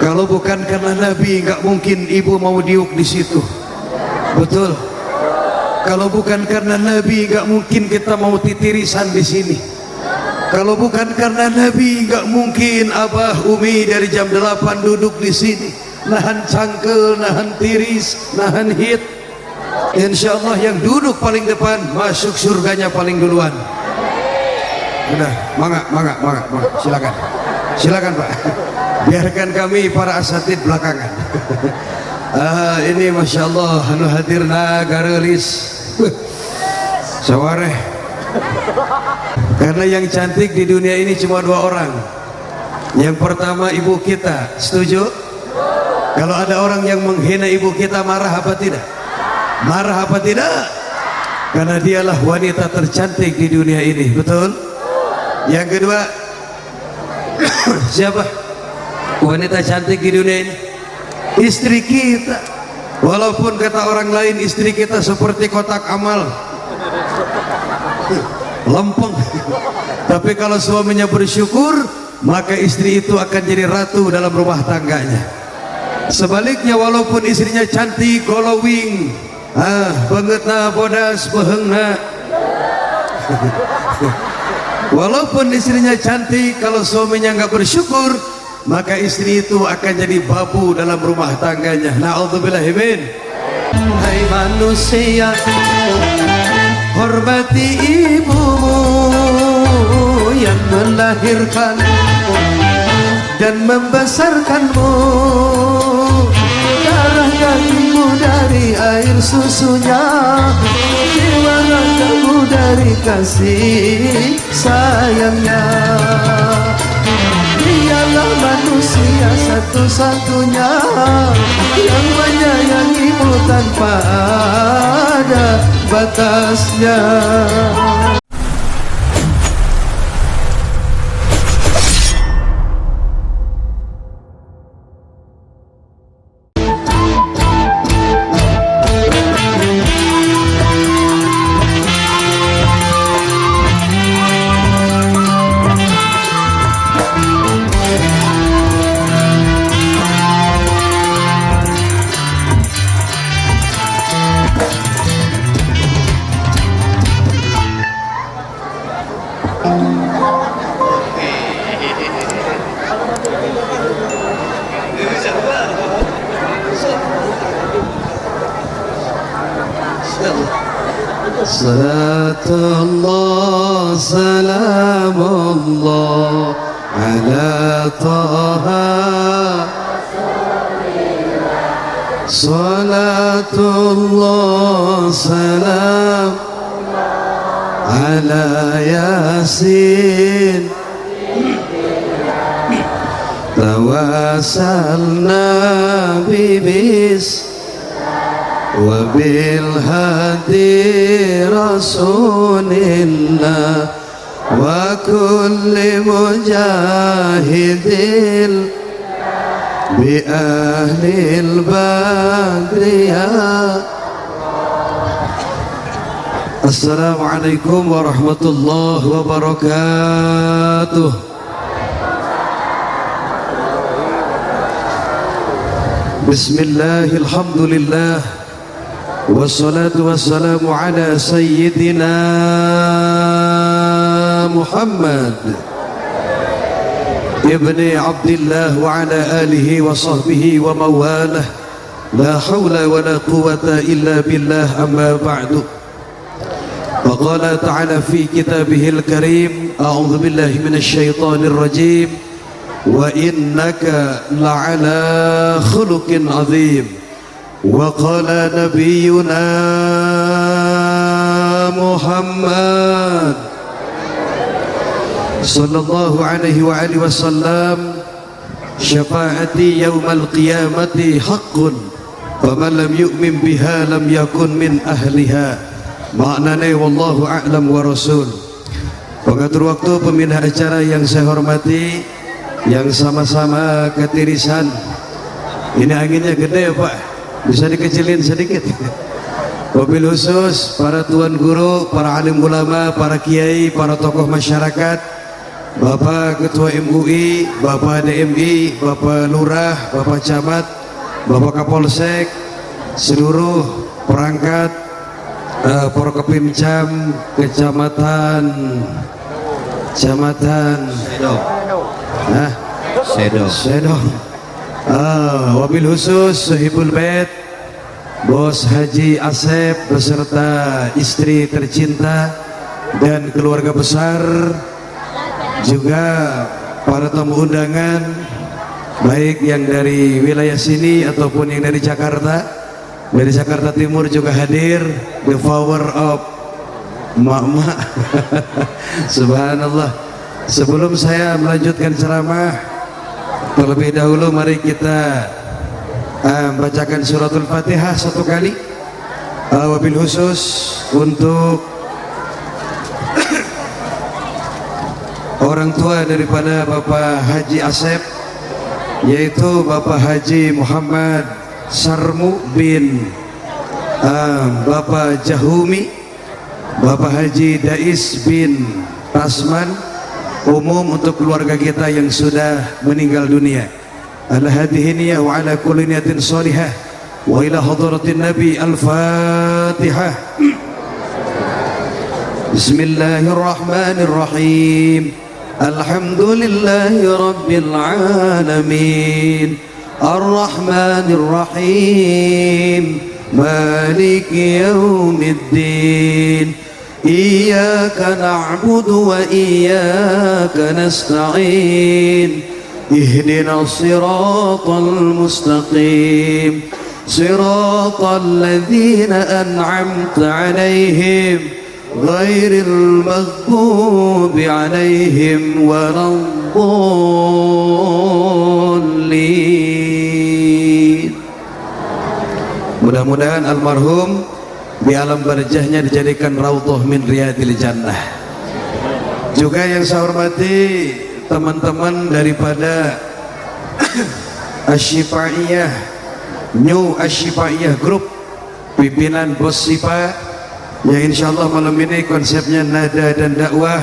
Kalau bukan karena Nabi, nggak mungkin ibu mau diuk di situ. Betul. Kalau bukan karena Nabi, nggak mungkin kita mau titirisan di sini. Kalau bukan karena Nabi, nggak mungkin Abah Umi dari jam 8 duduk di sini, nahan cangkel, nahan tiris, nahan hit. Insya Allah yang duduk paling depan masuk surganya paling duluan. Udah, mangga, silakan Pak. Biarkan kami para asatid belakangan. Ini Masya Allah, anu hadirna garelis sawareh. Karena yang cantik di dunia ini cuma 2 orang. Yang pertama ibu kita, setuju? Kalau ada orang yang menghina ibu kita, marah apa tidak? Marah apa tidak? Karena dialah wanita tercantik di dunia ini, betul? Yang kedua, siapa wanita cantik di dunia ini? Istri kita. Walaupun kata orang lain istri kita seperti kotak amal, lempeng, tapi kalau suaminya bersyukur, maka istri itu akan jadi ratu dalam rumah tangganya. Sebaliknya, walaupun istrinya cantik, glowing, bangetna bodas behengna, walaupun istrinya cantik, kalau suaminya nggak bersyukur, maka istri itu akan jadi babu dalam rumah tangganya. Na'udzubillahi min. Hai manusia, hormati ibumu yang melahirkan dan membesarkanmu. Darah dagingmu dari air susunya, jiwa ragamu dari kasih sayangnya. Dialah manusia satu-satunya yang menyayangimu tanpa ada batasnya. Salatullah salamullah ala taha, salatullah salam ala yasin, tawassalna bibis wabil hadi rasulillah wa kulli mujahidin bi ahlil badriyah. Assalamualaikum warahmatullahi wabarakatuh. Bismillahirrahmanirrahim. Alhamdulillah wassalatu wassalamu ala sayyidina Muhammad ibni Abdillah wa ala alihi wa sahbihi wa mawalah. La hawla wa la quwata illa billah, amma ba'du. Faqala ta'ala fi kitabihil karim, a'udhu billahi minasyaitanir rajim, wa innaka la'ala khuluqin azim. وقال نبينا محمد صلى الله عليه وآله وسلم شفاعتي يوم القيامة حق فمن لم يؤمن بها لم يكن من أهلها. Maknanya wallahu a'lam wa rasul. Pengatur waktu, pembina acara yang saya hormati, yang sama-sama ketirisan. Ini anginnya gede ya Pak, bisa dikecilin sedikit. Wabil khusus para tuan guru, para alim ulama, para kiai, para tokoh masyarakat Bapak Ketua MUI, Bapak DMI, Bapak Lurah, Bapak Camat, Bapak Kapolsek, seluruh perangkat Porkopimcam Kecamatan Sedong. Wabil khusus Sohibul Bait Bos Haji Asep beserta istri tercinta dan keluarga besar, juga para tamu undangan baik yang dari wilayah sini ataupun yang dari Jakarta Timur juga hadir. The power of mak-mak. Subhanallah. Sebelum saya melanjutkan ceramah, terlebih dahulu mari kita bacakan suratul Fatihah satu kali. Wabil khusus untuk orang tua daripada Bapak Haji Asep, yaitu Bapak Haji Muhammad Sarmu bin Bapak Jahumi, Bapak Haji Dais bin Tasman. Umum untuk keluarga kita yang sudah meninggal dunia. Ala hadhihi niyah wa ala kulli niyatin salihah wa ila hadratin Nabi. Al-Fatihah. Bismillahirrahmanirrahim. Alhamdulillahi rabbil alamin. Ar-Rahmanir Rahim. Maliki yaumiddin. Iyyaka na'budu wa iyyaka nasta'in. Ihdinas siratal mustaqim. Siratal ladzina an'amta 'alaihim ghairil maghdubi 'alaihim waladdallin. Mudah-mudahan almarhum di alam barjahnya dijadikan raudhah min riyadil jannah. Juga yang saya hormati teman-teman daripada Asyifaiyah New Asyifaiyah Group, pimpinan Bos Sipa, yang insyaallah malam ini konsepnya nada dan dakwah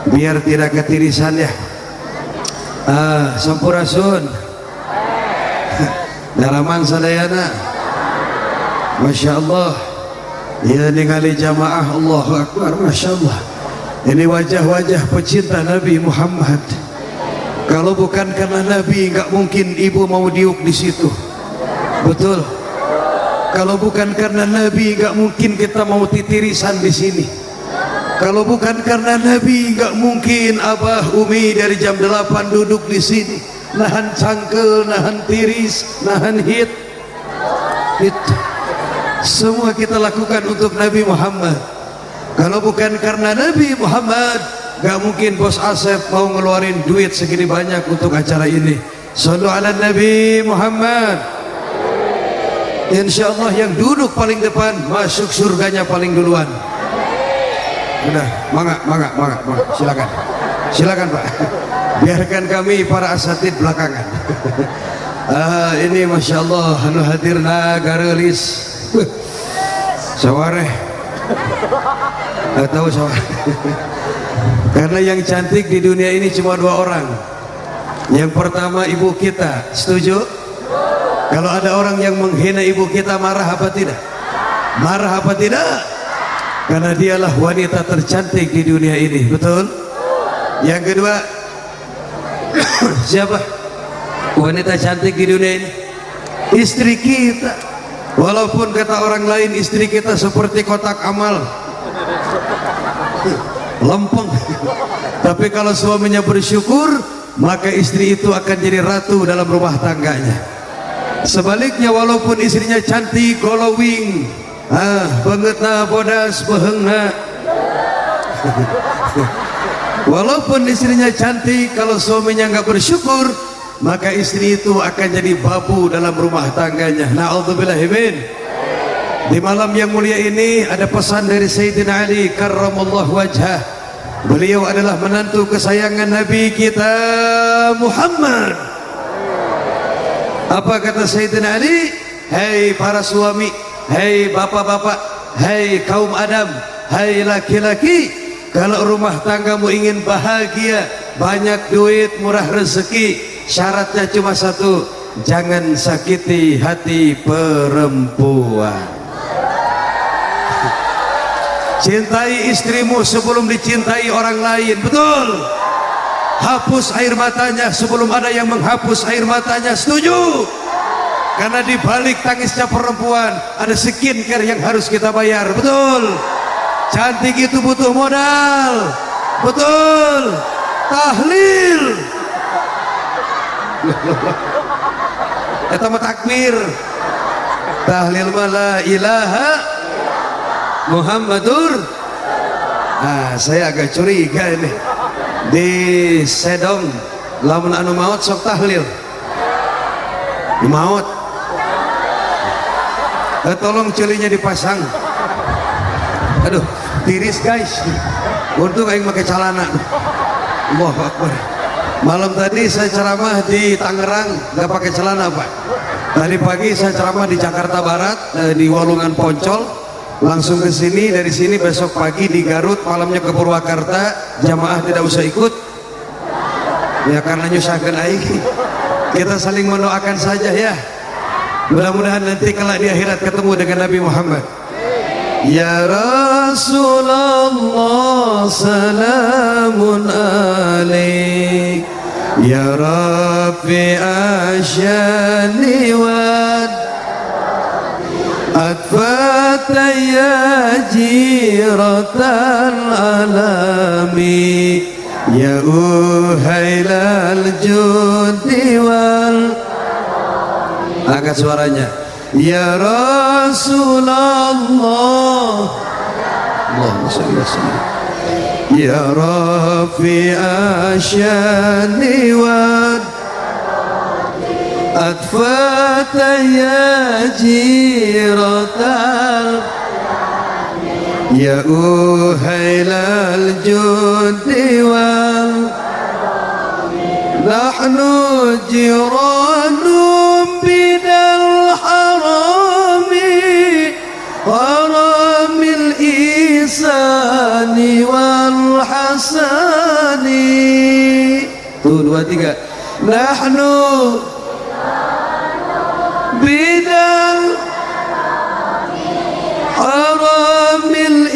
biar tidak ketirisan ya. Sampurasun dalaman sadayana, Masya Allah. Ya ningali jamaah, Allahu Akbar, Masya Allah. Ini wajah-wajah pecinta Nabi Muhammad. Kalau bukan karena Nabi, nggak mungkin ibu mau diuk di situ. Betul. Kalau bukan karena Nabi, nggak mungkin kita mau titirisan di sini. Kalau bukan karena Nabi, nggak mungkin Abah Umi dari jam 8 duduk di sini, nahan cangkel, nahan tiris, nahan hit. Itu semua kita lakukan untuk Nabi Muhammad. Kalau bukan karena Nabi Muhammad, gak mungkin Bos Asep mau ngeluarin duit segini banyak untuk acara ini. Sallu ala Nabi Muhammad. Insyaallah yang duduk paling depan masuk surganya paling duluan. Udah, mangga, silakan Pak. Biarkan kami para asatid belakangan. Ini Masya Allah, anu hadirna garelis sawareh atau sawareh. Karena yang cantik di dunia ini cuma 2 orang. Yang pertama ibu kita, setuju? Kalau ada orang yang menghina ibu kita, marah apa tidak? Marah apa tidak? Karena dialah wanita tercantik di dunia ini, betul? Yang kedua, siapa wanita cantik di dunia ini? Istri kita. Walaupun kata orang lain istri kita seperti kotak amal, lempeng, tapi kalau suaminya bersyukur, maka istri itu akan jadi ratu dalam rumah tangganya. Sebaliknya, walaupun istrinya cantik, glowing, bangetna bodas behengna, walaupun istrinya cantik, kalau suaminya nggak bersyukur, maka istri itu akan jadi babu dalam rumah tangganya. Na'udzubillahi min. Di malam yang mulia ini ada pesan dari Sayyidina Ali karramallahu wajhah. Beliau adalah menantu kesayangan Nabi kita Muhammad. Apa kata Sayyidina Ali? Hei para suami, hei bapak-bapak, hei kaum Adam, hei laki-laki, kalau rumah tanggamu ingin bahagia, banyak duit, murah rezeki, syaratnya cuma satu, jangan sakiti hati perempuan. Cintai istrimu sebelum dicintai orang lain, betul? Hapus air matanya sebelum ada yang menghapus air matanya, setuju? Karena di balik tangisnya perempuan ada skincare yang harus kita bayar, betul? Cantik itu butuh modal, betul? Tahlil. Eta mah takbir. Tahlil mah la ilaha Muhammadur. Nah, saya agak curiga ini. Di Sedong lamun anu maut sok tahlil. Maut. Tolong celinya dipasang. Aduh, tiris guys. Untung aing pakai celana. Allahu Akbar. Malam tadi saya ceramah di Tangerang nggak pakai celana Pak. Tadi pagi saya ceramah di Jakarta Barat, di Walungan Poncol, langsung ke sini, dari sini besok pagi di Garut, malamnya ke Purwakarta. Jamaah tidak usah ikut ya karena nyusahkan aing. Kita saling mendoakan saja ya, mudah-mudahan nanti kelak di akhirat ketemu dengan Nabi Muhammad. Ya Rasulullah salamun alaik, ya Rabbi asyani wad atfata ya jiratan alami, ya uhailal judi wal. Angkat suaranya. Ya Rasulullah, Allahumma shalli wa sallim. Ya Rafi asyani wad atfata ya jiratal, ya uhailal judi wal. Nahnu jiranum bidal harami, haramil isani wal hasani. Tuh, 2, 3. Nahnu bidal haramil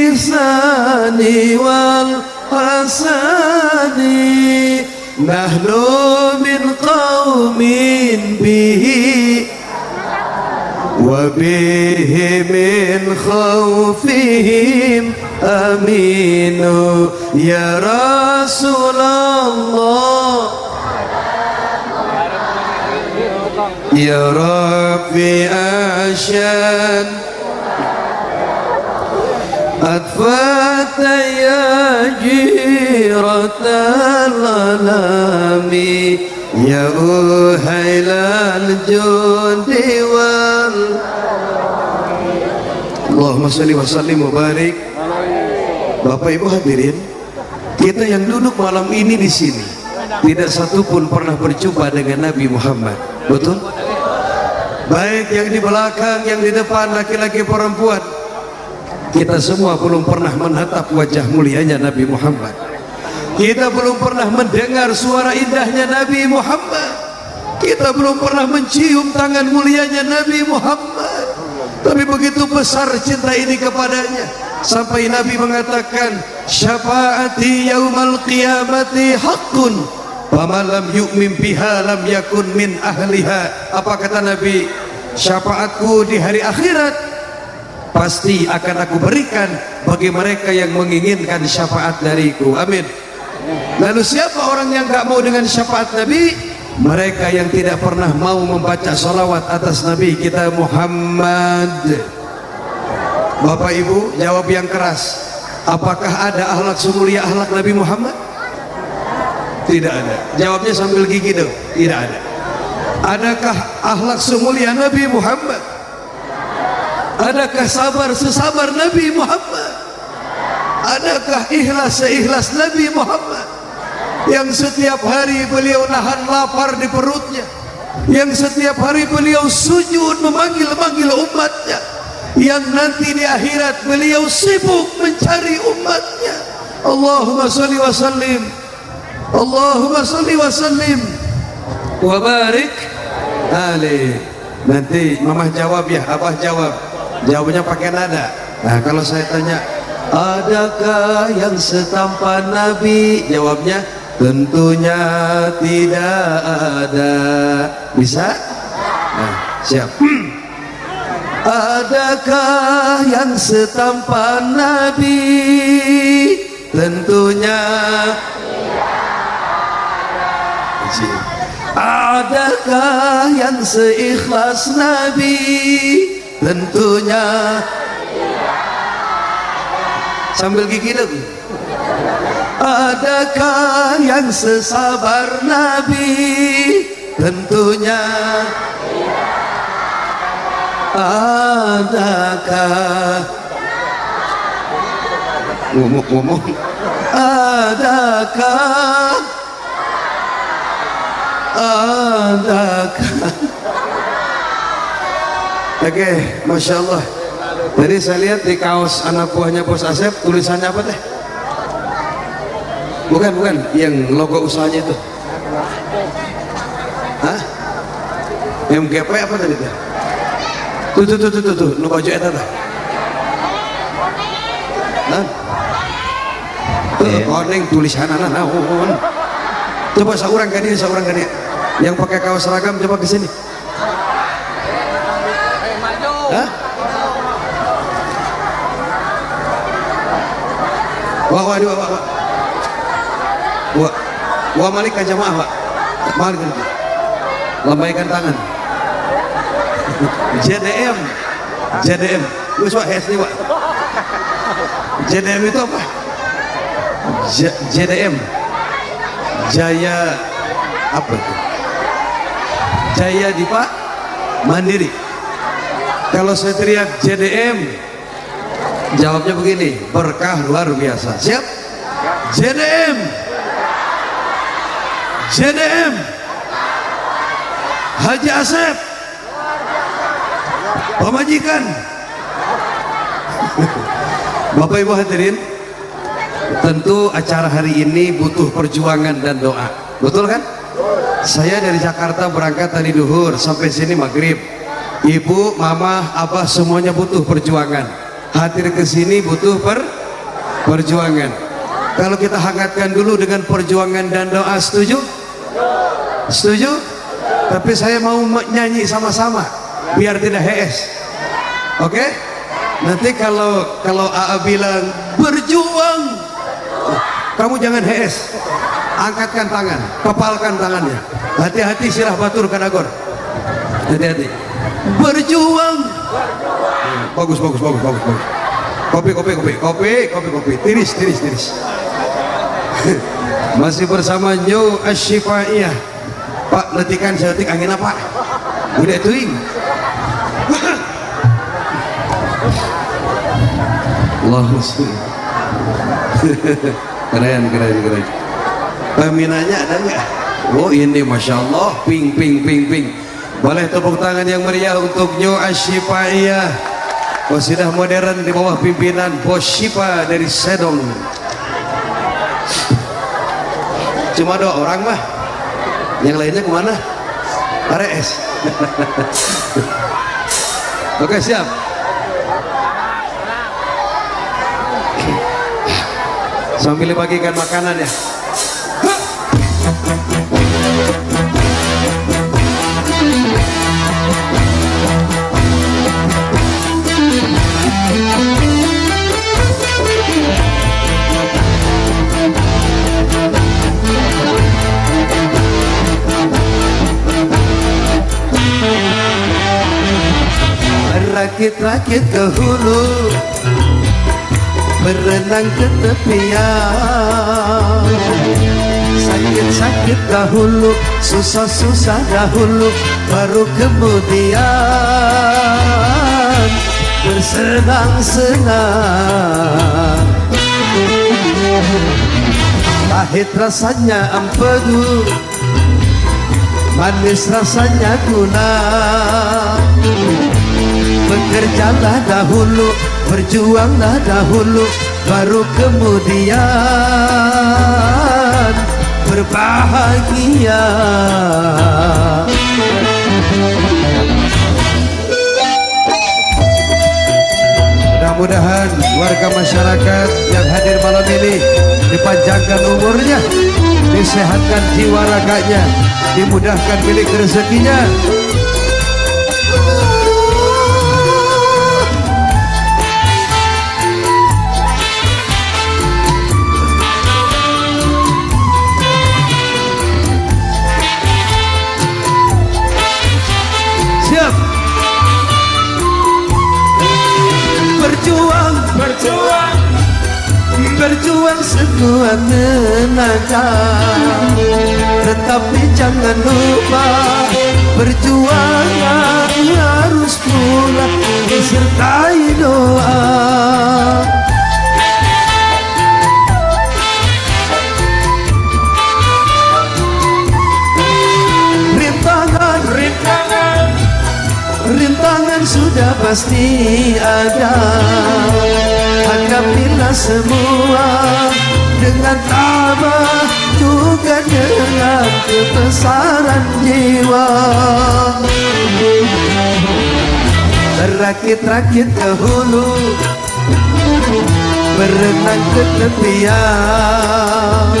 isani wal hasani. Nahnu min qawmin bihi wa bihi min khawfihim aminu, ya Rasulullah, ya Rabbi asyan atfata ya jiratal alami, ya uhailal judi wal. Allahumma shalli wa sallim wa barik. Bapak Ibu hadirin, kita yang duduk malam ini di sini tidak satu pun pernah berjumpa dengan Nabi Muhammad, betul? Baik yang di belakang, yang di depan, laki-laki perempuan, kita semua belum pernah menatap wajah mulianya Nabi Muhammad. Kita belum pernah mendengar suara indahnya Nabi Muhammad. Kita belum pernah mencium tangan mulianya Nabi Muhammad. Tapi begitu besar cinta ini kepadanya, sampai Nabi mengatakan, syafaati yaumal qiyamati haqqun, faman lam yu'min biha lam yakun min ahliha. Apa kata Nabi? Syafaatku di hari akhirat pasti akan aku berikan bagi mereka yang menginginkan syafaat dariku. Amin. Lalu siapa orang yang gak mau dengan syafaat Nabi? Mereka yang tidak pernah mau membaca salawat atas Nabi kita Muhammad. Bapak Ibu jawab yang keras. Apakah ada akhlak semulia akhlak Nabi Muhammad? Tidak ada. Jawabnya sambil gigi dong. Tidak ada. Adakah akhlak semulia Nabi Muhammad? Adakah sabar sesabar Nabi Muhammad? Adakah ikhlas seikhlas Nabi Muhammad? Yang setiap hari beliau nahan lapar di perutnya, yang setiap hari beliau sujud memanggil-manggil umatnya, yang nanti di akhirat beliau sibuk mencari umatnya. Allahumma sholli wa sallim Allahumma salli wa sallim wa barik alaih. Nanti mamah jawab ya, abah jawab. Jawabnya pakai nada. Nah kalau saya tanya, adakah yang setampan Nabi? Jawabnya tentunya tidak ada. Bisa? Nah, siap. Adakah yang setampan Nabi? Tentunya adakah yang seikhlas Nabi? Tentunya sambil gigi dong. Adakah yang sesabar Nabi? Tentunya adakah ngomong adakah Oke, Masya Allah. Tadi saya lihat di kaos anak buahnya Bos Asep tulisannya apa teh? Bukan yang logo usahanya itu. Hah? MGP apa tadi teh? Tuh, nu baju eta teh. Hah? Koneng tulisanana naon? Coba seorang kan dia, yang pakai kaos seragam coba ke sini. Hah? Wah malik kan jamaah Pak. Malik kan. Lambaikan tangan. JDM. Wis Pak hasni Pak. JDM itu apa? JDM. Jaya apa itu? Jaya Dipa Mandiri. Kalau saya teriak JDM, jawabnya begini, berkah luar biasa. Siap? JDM Haji Asep pemajikan. Bapak Ibu hadirin, tentu acara hari ini butuh perjuangan dan doa. Betul kan? Saya dari Jakarta berangkat tadi duhur sampai sini maghrib. Ibu, mama, abah semuanya butuh perjuangan. Hadir ke sini butuh perjuangan. Kalau kita hangatkan dulu dengan perjuangan dan doa, setuju? Setuju? Tapi saya mau nyanyi sama-sama biar tidak HS. Oke? Nanti kalau AA bilang berjuang, kamu jangan HS. Angkatkan tangan, kepalkan tangannya. Hati-hati sirah batur kanagor. Hati-hati. Berjuang. Bagus. Kopi. Tiris. Masih bersama New Asyifaiyah. Pak, letikan setik angin apa? Udah tuing. Allahumma sholli. Keren. Peminatnya ada nggak? Oh ini Masya Allah, ping. Boleh tepuk tangan yang meriah untuk New Asyifaiyah. Qasidah modern di bawah pimpinan Bos Syifa dari Sedong. Cuma 2 orang mah, yang lainnya kemana? RS. Oke, siap. Sambil dibagikan makanan ya. Rakit-rakit ke hulu, berenang ke tepian. Sakit-sakit dahulu, susah-susah dahulu, baru kemudian bersenang-senang. Pahit rasanya empedu, manis rasanya guna. Bekerjalah dahulu, berjuanglah dahulu, baru kemudian berbahagia. Mudah-mudahan warga masyarakat yang hadir malam ini dipanjangkan umurnya, disehatkan jiwa raganya, dimudahkan milik rezekinya. Siap. Berjuang, berjuang, berjuang sekuat tenaga, tetapi jangan lupa perjuangan harus pula disertai doa. Rintangan, rintangan, rintangan sudah pasti ada. Hadapilah semua dengan tabah, juga dengan kebesaran jiwa. Rakit-rakit ke hulu, berenang ke tepian.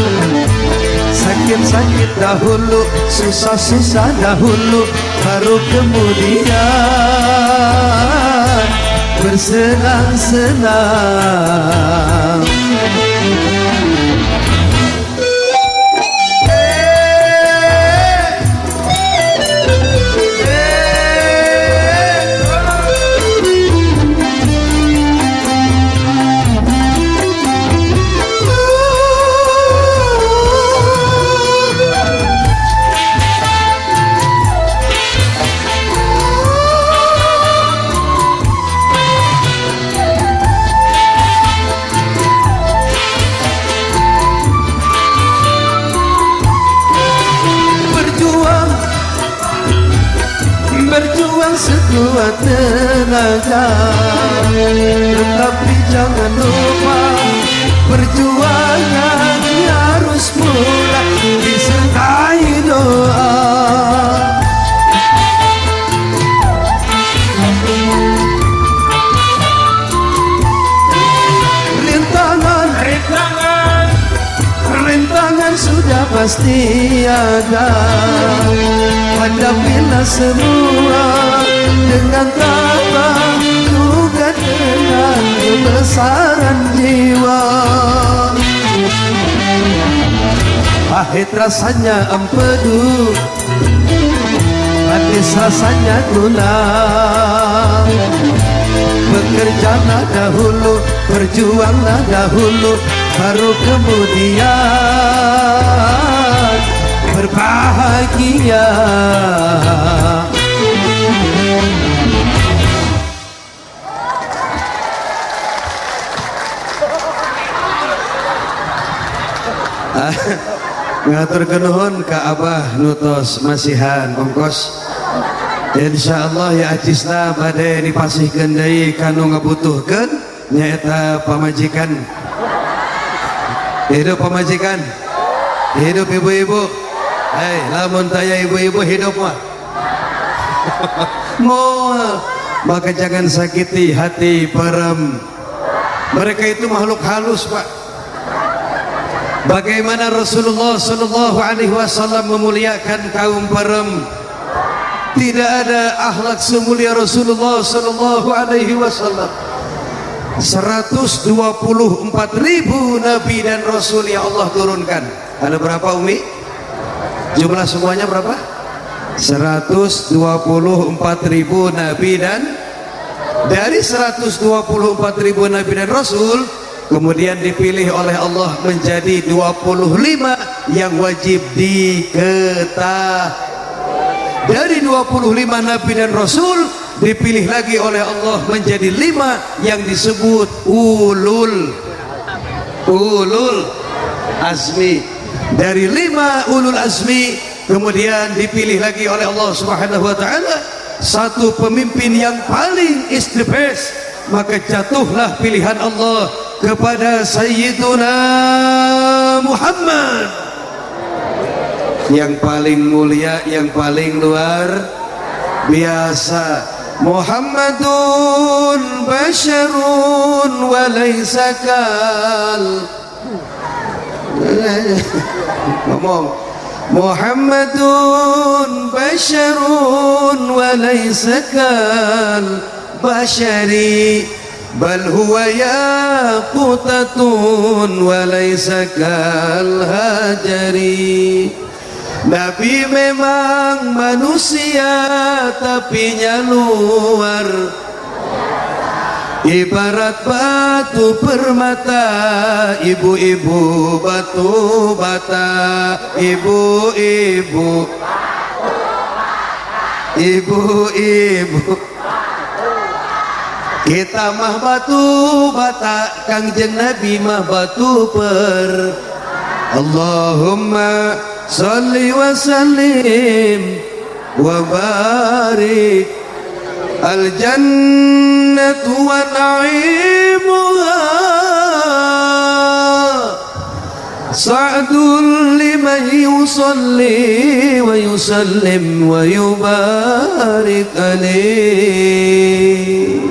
Sakit-sakit dahulu, susah-susah dahulu, baru kemudian bersenang-senang. Berjuang sekuat tenaga, tetapi jangan lupa perjuangan harus pula disertai doa. Rintangan, rintangan, rintangan sudah pasti ada. Hadapilah semua dengan tabah, juga dengan kebesaran jiwa. Pahit rasanya empedu, manis rasanya gula. Bekerjalah dahulu, berjuanglah dahulu, baru kemudian berbahagia. Ngatur kenuhun ke Abah nutos masihan ongkos. Insyaallah ya ajisna bade dipasihkeun deui kanu ngabutuhkeun nyaeta pamajikan. Hidup pamajikan, hidup ibu-ibu. Hei, lamun taya ibu-ibu hidup mah moal, maka jangan sakiti hati perem. Mereka itu makhluk halus, Pak. Bagaimana Rasulullah Sallallahu Alaihi Wasallam memuliakan kaum perem? Tidak ada akhlak semulia Rasulullah Sallallahu Alaihi Wasallam. 124.000 nabi dan rasul yang Allah turunkan. Ada berapa, Umi? Jumlah semuanya berapa? 124.000 nabi, dan dari 124.000 nabi dan rasul kemudian dipilih oleh Allah menjadi 25 yang wajib diketahui. Dari 25 nabi dan rasul dipilih lagi oleh Allah menjadi 5 yang disebut ulul azmi. Dari 5 ulul azmi kemudian dipilih lagi oleh Allah Subhanahu wa taala satu pemimpin yang paling is the best, maka jatuhlah pilihan Allah kepada Sayyiduna Muhammad yang paling mulia, yang paling luar biasa. Muhammadun basyarun wa laysa kal ngomong Muhammadun basyarun wa laysa kal basyari bal huwa yaqutatun wa laysa kal hajari. Nabi memang manusia tapi nya luar, ibarat batu permata, ibu-ibu batu bata, ibu-ibu ibu-ibu kita mah batu bata, Kangjeng Nabi mah batu per. Allahumma salli wa sallim wa barik al jannatu wa na'imuha sa'dun liman yusalli wa yusallim wa yubarik alaih.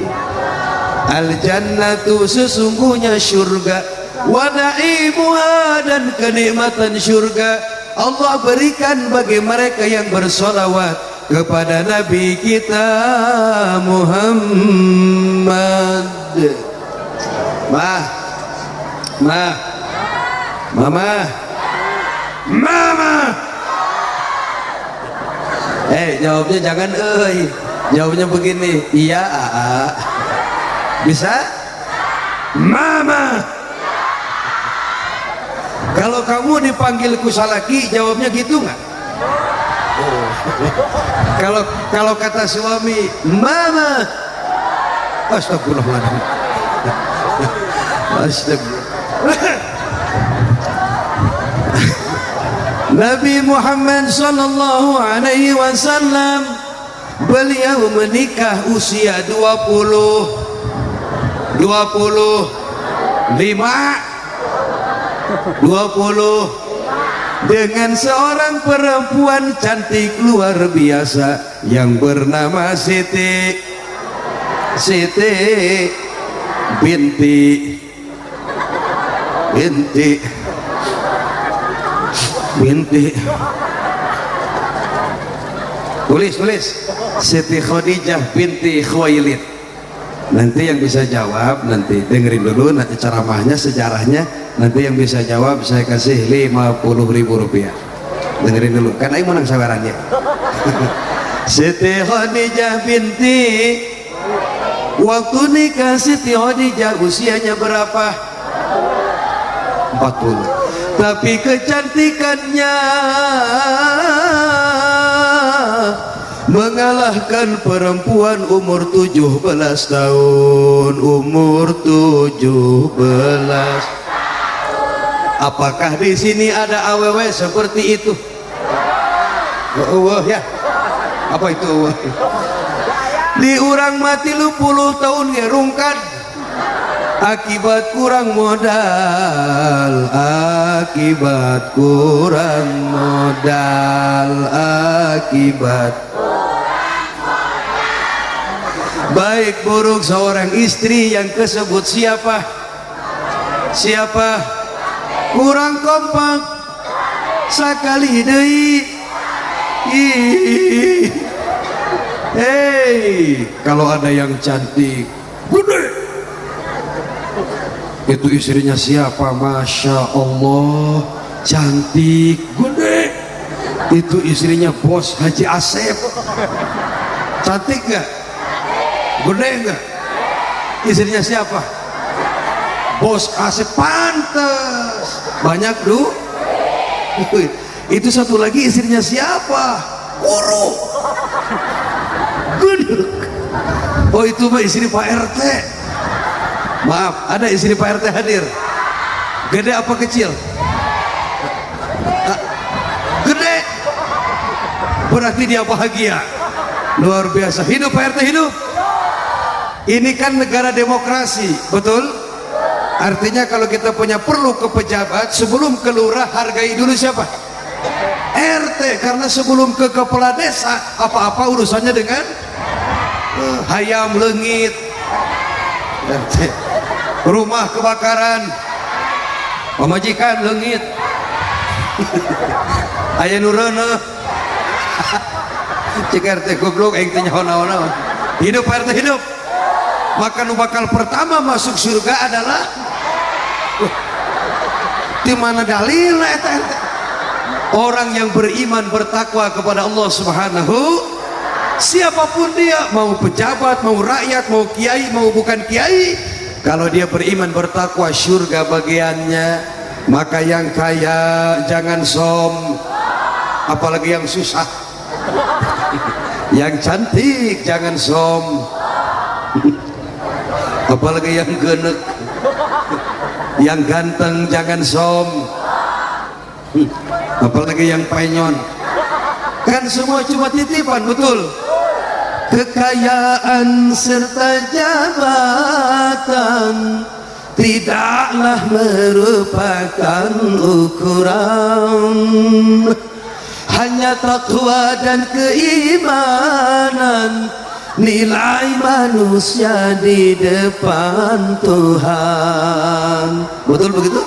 Al jannatu sesungguhnya syurga, wa na'imuha dan kenikmatan syurga Allah berikan bagi mereka yang bersolawat kepada Nabi kita Muhammad. Mama. Jawabnya jangan jawabnya begini, iya bisa? Mama. Kalau kamu dipanggil kusalaki, jawabnya gitu nggak? Oh. Kalau kata suami, mama, astagfirullahaladzim. Astagfirullah. Nabi Muhammad sallallahu alaihi wasallam beliau menikah usia 25 dengan seorang perempuan cantik luar biasa yang bernama Siti binti tulis Siti Khadijah binti Khuwailid. Nanti yang bisa jawab, nanti dengerin dulu nanti ceramahnya, sejarahnya. Nanti yang bisa jawab saya kasih 50.000 rupiah. Dengerin dulu, kan aing menang sabarannya. Siti Khadijah binti, waktu nikah Siti Khadijah usianya berapa? 40. Tapi kecantikannya mengalahkan perempuan umur 17 tahun. Apakah di sini ada awewe seperti itu? Ya. Apa itu? Di urang mati 30 tahun ngerungkan akibat kurang modal, baik buruk seorang istri yang kesebut siapa? Kurang kompak sakali deui. Kalau ada yang cantik gede, itu istrinya siapa? Masya Allah, cantik gede, itu istrinya Bos Haji Asep. Cantik gak? Gede gak? Istrinya siapa? Bos Asep. Pantes banyak itu satu lagi istrinya siapa? Guru. Guduk. Oh itu mah istri Pak RT. Maaf, ada istri Pak RT hadir? Gede apa kecil? Gede. Berarti dia bahagia. Luar biasa. Hidup Pak RT, hidup. Ini kan negara demokrasi, betul? Artinya kalau kita punya perlu ke pejabat, sebelum ke lurah hargai dulu siapa? RT, karena sebelum ke kepala desa apa-apa urusannya dengan hayam leungit. RT, rumah kebakaran, pemajikan leungit. Aya nu reuneuh. Cik RT goblok aing teh nyaho naon. Hidup RT hidup. Maka nu bakal pertama masuk surga adalah di mana dalilna eta RT? Orang yang beriman bertakwa kepada Allah Subhanahu, siapapun dia, mau pejabat, mau rakyat, mau kiai, mau bukan kiai, kalau dia beriman bertakwa surga bagiannya. Maka yang kaya jangan som, apalagi yang susah. Yang cantik jangan som, apalagi yang genek. Yang ganteng jangan som, apalagi yang penyon. Kan semua cuma titipan, betul? Kekayaan serta jabatan tidaklah merupakan ukuran, hanya takwa dan keimanan nilai manusia di depan Tuhan. Betul begitu?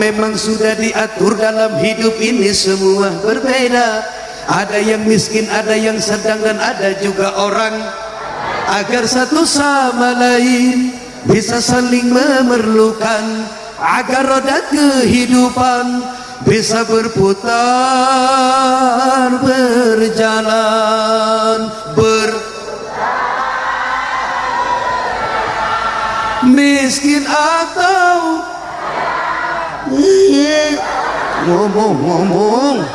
Memang sudah diatur dalam hidup ini semua berbeda. Ada yang miskin, ada yang sedang, dan ada juga orang. Agar satu sama lain bisa saling memerlukan, agar roda kehidupan bisa berputar, berjalan, miskin atau ngomong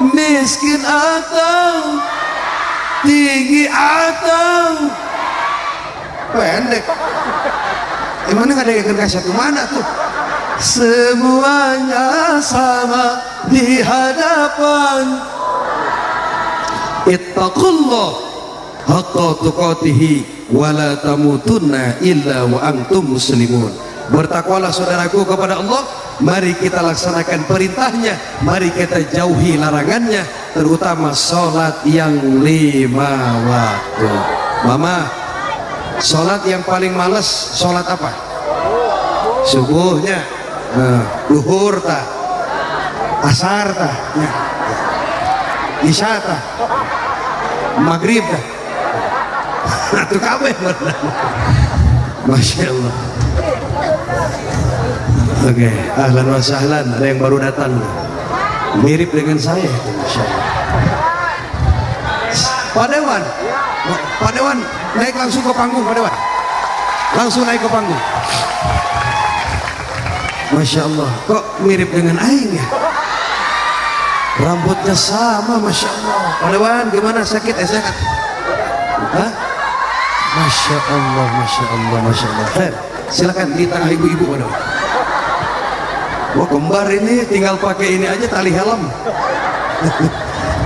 miskin atau tinggi atau pendek, emang nggak ada yang kasih kemana tuh? Semuanya sama di hadapan. Ittaqullah haqqa tuqatihi wa la tamutunna illa wa antum muslimun. Bertakwalah saudaraku kepada Allah. Mari kita laksanakan perintahnya, mari kita jauhi larangannya, terutama sholat yang 5 waktu. Mama, sholat yang paling males sholat apa? Subuhnya, duhur tah, asar tah, isya tah, maghrib tah. Itu kabeh. Masya Allah. Oke, ahlan wa sahlan. Ada yang baru datang, mirip dengan saya itu, Masya Allah. Pak Dewan, Pak Dewan, naik langsung ke panggung, Pak Dewan. Langsung naik ke panggung. Masya Allah, kok mirip dengan aing ya? Rambutnya sama, Masya Allah. Pak Dewan, gimana, sakit? Sehat? Hah? Masya Allah, Masya Allah, Masya Allah. Silakan di tengah ibu-ibu, Pak Dewan. Wah, kembar ini tinggal pakai ini aja, tali helm.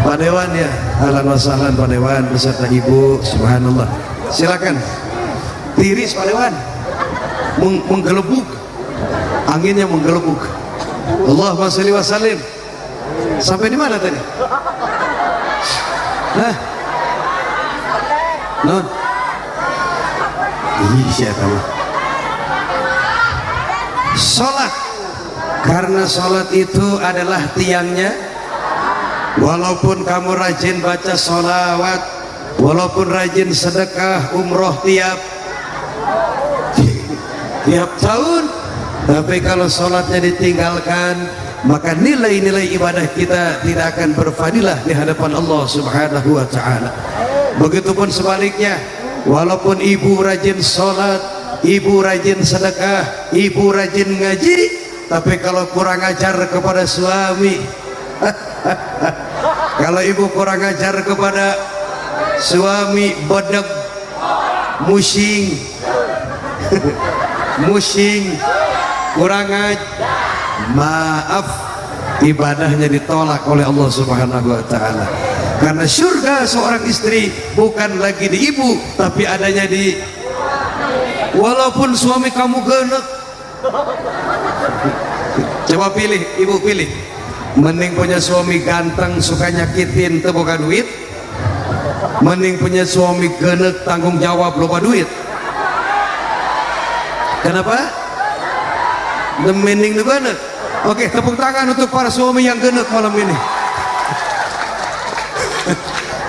Pak Dewan ya, ahlan wa sahlan Pak Dewan beserta ibu, subhanallah. Silakan. Tiris Pak Dewan. Menggelebuk. Anginnya menggelebuk. Allahumma sholli wa sallim. Sampai di mana tadi? Nah. Non. Iya, kamu. Salat. Karena sholat itu adalah tiangnya. Walaupun kamu rajin baca sholawat, walaupun rajin sedekah umroh tiap tahun, tapi kalau sholatnya ditinggalkan, maka nilai-nilai ibadah kita tidak akan berfadilah di hadapan Allah Subhanahu wa ta'ala. Begitupun sebaliknya, walaupun ibu rajin sholat, ibu rajin sedekah, ibu rajin ngaji, tapi kalau kurang ajar kepada suami, kalau ibu kurang ajar kepada suami, bedeg, musing, kurang ajar, maaf, ibadahnya ditolak oleh Allah Subhanahu wa ta'ala. Karena surga seorang istri bukan lagi di ibu, tapi adanya di, walaupun suami kamu genek. Coba pilih, ibu pilih. Mending punya suami ganteng suka nyakitin teu boga duit, mending punya suami genek tanggung jawab loba duit. Kenapa? Mending nu genek. Oke, tepuk tangan untuk para suami yang genek malam ini.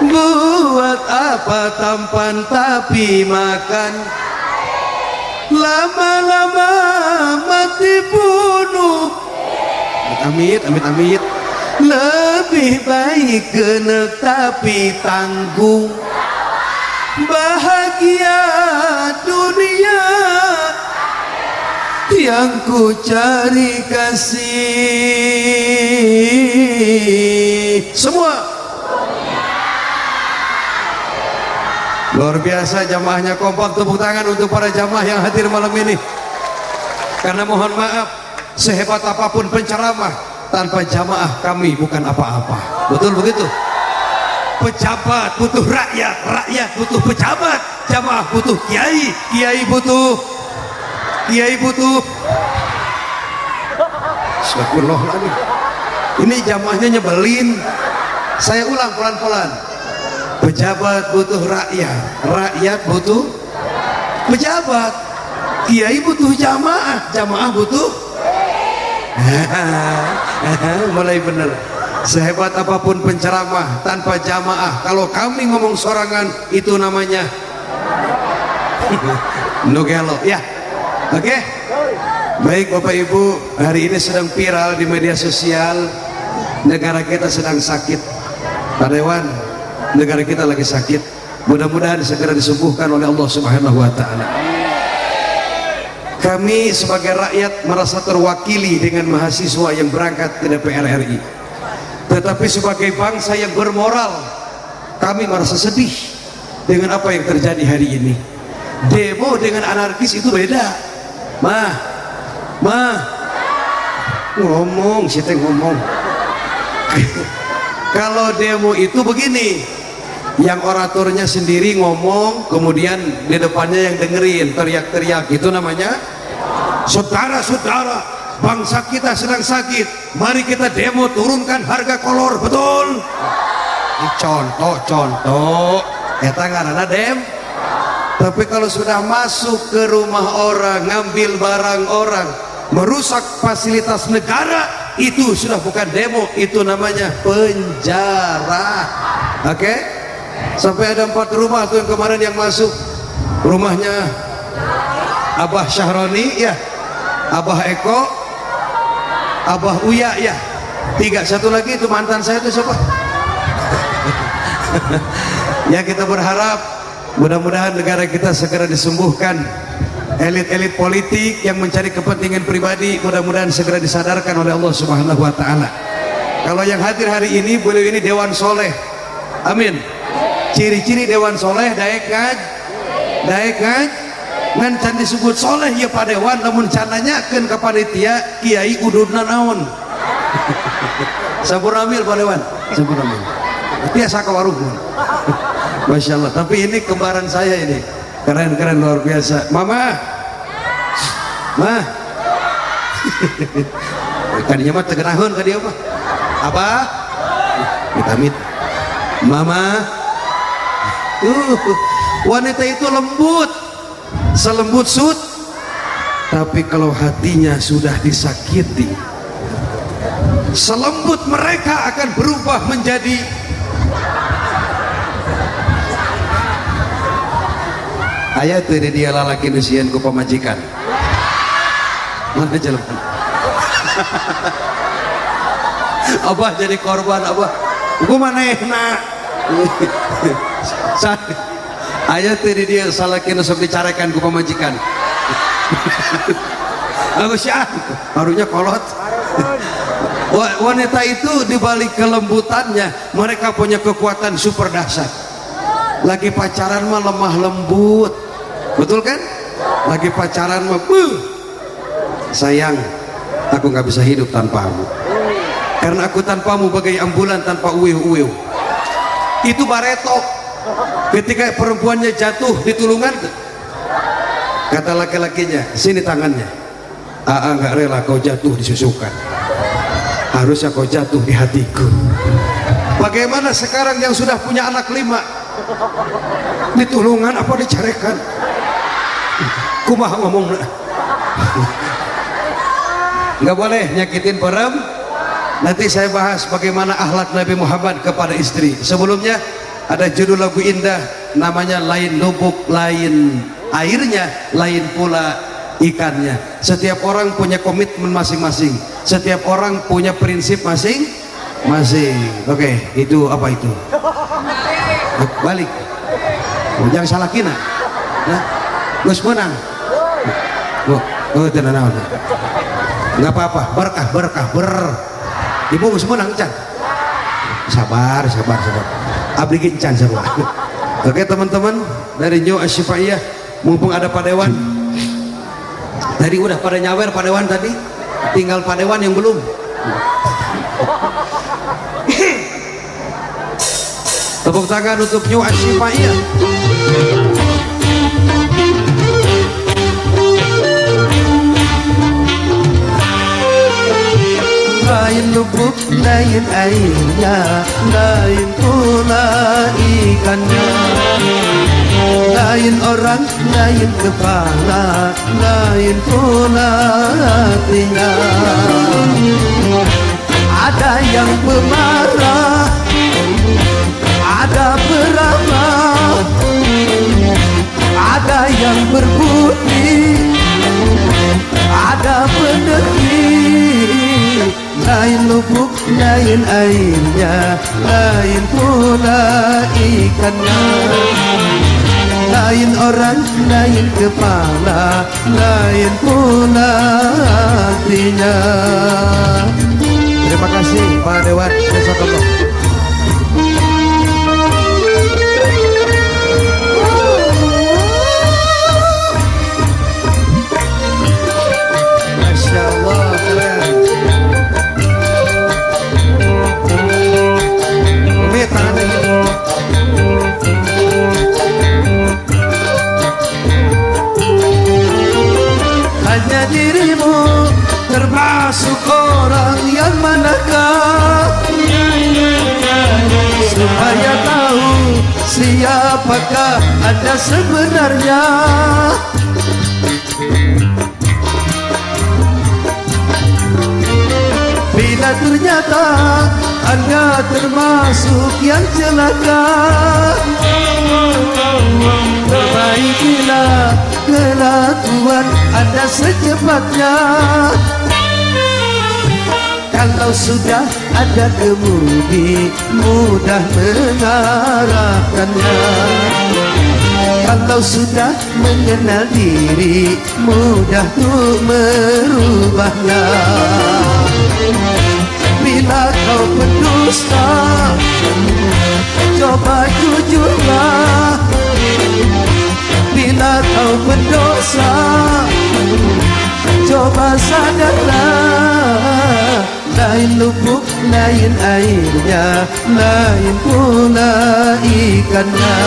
Buat apa tampan tapi makan, lama-lama mati bunuh. Amit, amit, amit. Lebih baik genek tapi tanggung, bahagia dunia yang ku cari kasih. Semua luar biasa, jamaahnya kompak. Tepuk tangan untuk para jamaah yang hadir malam ini. Karena mohon maaf, sehebat apapun penceramah, tanpa jamaah kami bukan apa-apa. Betul begitu? Pejabat butuh rakyat, rakyat butuh pejabat, jamaah butuh kiai, kiai butuh Astagfirullahaladzim. Ini jamaahnya nyebelin. Saya ulang pelan-pelan. Pejabat butuh rakyat, rakyat butuh pejabat, kiai butuh jamaah, jamaah butuh mulai bener. Sehebat apapun penceramah tanpa jamaah, kalau kami ngomong sorangan, itu namanya nugelo ya. Oke, baik Bapak Ibu, hari ini sedang viral di media sosial, negara kita sedang sakit. Pak Dewan, negara kita lagi sakit, mudah-mudahan segera disembuhkan oleh Allah Subhanahu wa Ta'ala. Kami sebagai rakyat merasa terwakili dengan mahasiswa yang berangkat ke DPR RI, tetapi sebagai bangsa yang bermoral, kami merasa sedih dengan apa yang terjadi hari ini. Demo dengan anarkis itu beda. Mah ngomong, siapa yang ngomong? Kalau demo itu begini, yang oratornya sendiri ngomong, kemudian di depannya yang dengerin teriak-teriak, itu namanya saudara-saudara, bangsa kita sedang sakit, mari kita demo turunkan harga kolor. Betul? Ini contoh eta ngaranna dem. Tapi kalau sudah masuk ke rumah orang, ngambil barang orang, merusak fasilitas negara, itu sudah bukan demo, itu namanya penjara. Oke? Sampai ada 4 rumah tuh yang kemarin yang masuk. Rumahnya Abah Syahroni ya, Abah Eko, Abah Uya ya, 3. Satu lagi itu mantan saya itu siapa? Ya, kita berharap mudah-mudahan negara kita segera disembuhkan. Elit-elit politik yang mencari kepentingan pribadi mudah-mudahan segera disadarkan oleh Allah Subhanahu wa Ta'ala. Kalau yang hadir hari ini, beliau ini Dewan Soleh. Amin. Ciri-ciri Dewan Soleh daek ngaj ngan can disebut soleh ya Pak Dewan, namun can nanyakeun ka panitia kiai ududna naon. Sampun ambil Pak Dewan, sampun ambil. Biasa ka warung. Masya Allah. Tapi ini kembaran saya ini, keren luar biasa. Mama, kadinya mah tegerahun ka dia mah. Apa? Amit. Mama, wanita itu lembut, selembut sud, tapi kalau hatinya sudah disakiti, selembut mereka akan berubah menjadi ayat ini. Dia lalaki nusian ku pemajikan mana jalan. Abah jadi korban, Abah ku manehna ayat ini dia salaki nusuk dicarekan ku pemajikan. Aku syah barunya kolot. Wanita itu dibalik kelembutannya, mereka punya kekuatan super dahsyat. Lagi pacaran mah lemah lembut, betul kan? Lagi pacaran mah sayang, aku nggak bisa hidup tanpamu, karena aku tanpamu bagai ambulan tanpa uwiu-uwiu. Itu bareto. Ketika perempuannya jatuh di tulungan, kata laki-lakinya, sini tangannya. Aa nggak rela kau jatuh disusukan. harusnya kau jatuh di hatiku. Bagaimana sekarang yang sudah punya anak 5, ditulungan apa dicarekan? Kumaha ngomongna? Nggak boleh nyakitin perempuan. Nanti saya bahas bagaimana akhlak Nabi Muhammad kepada istri. Sebelumnya ada judul lagu indah namanya Lain Lubuk Lain Airnya, Lain Pula Ikannya. Setiap orang punya komitmen masing-masing, setiap orang punya prinsip masing-masing. Oke, itu apa itu? Balik. Jangan salah kina. Nah, Gus menang. Tenang. Nggak apa-apa, berkah. Ibu Gus menang can. Sabar. Abdi can sabar. Oke teman-teman dari New Asyifaiyah, mumpung ada Pak Dewan. Tadi udah pada nyawer Pak Dewan tadi, tinggal Pak Dewan yang belum. Tepuk tangan untuk New Asyifaiyah. Lain lubuk, lain airnya, lain pula ikannya. Lain orang, lain kepala, lain pula hatinya. Ada yang pemarah, ada peramah, ada yang berbudi, ada pendekih. Lain lubuk, lain airnya, lain pula ikannya. Lain orang, lain kepala, lain pula hatinya. Terima kasih Pak Dewan. Jazakallah. Masya Allah, keren. Hanya dirimu termasuk orang yang manakah, supaya tahu siapakah Anda sebenarnya. Bila ternyata Anda termasuk yang celaka, perbaikilah kelakuan Anda secepatnya. Kalau sudah ada kemudi, mudah mengarahkannya. Kalau sudah mengenal diri, mudah untuk merubahnya. Bila kau berdusta, coba jujurlah. Bila kau berdosa, coba sadarlah. Lain lubuk, lain airnya, lain pula ikannya.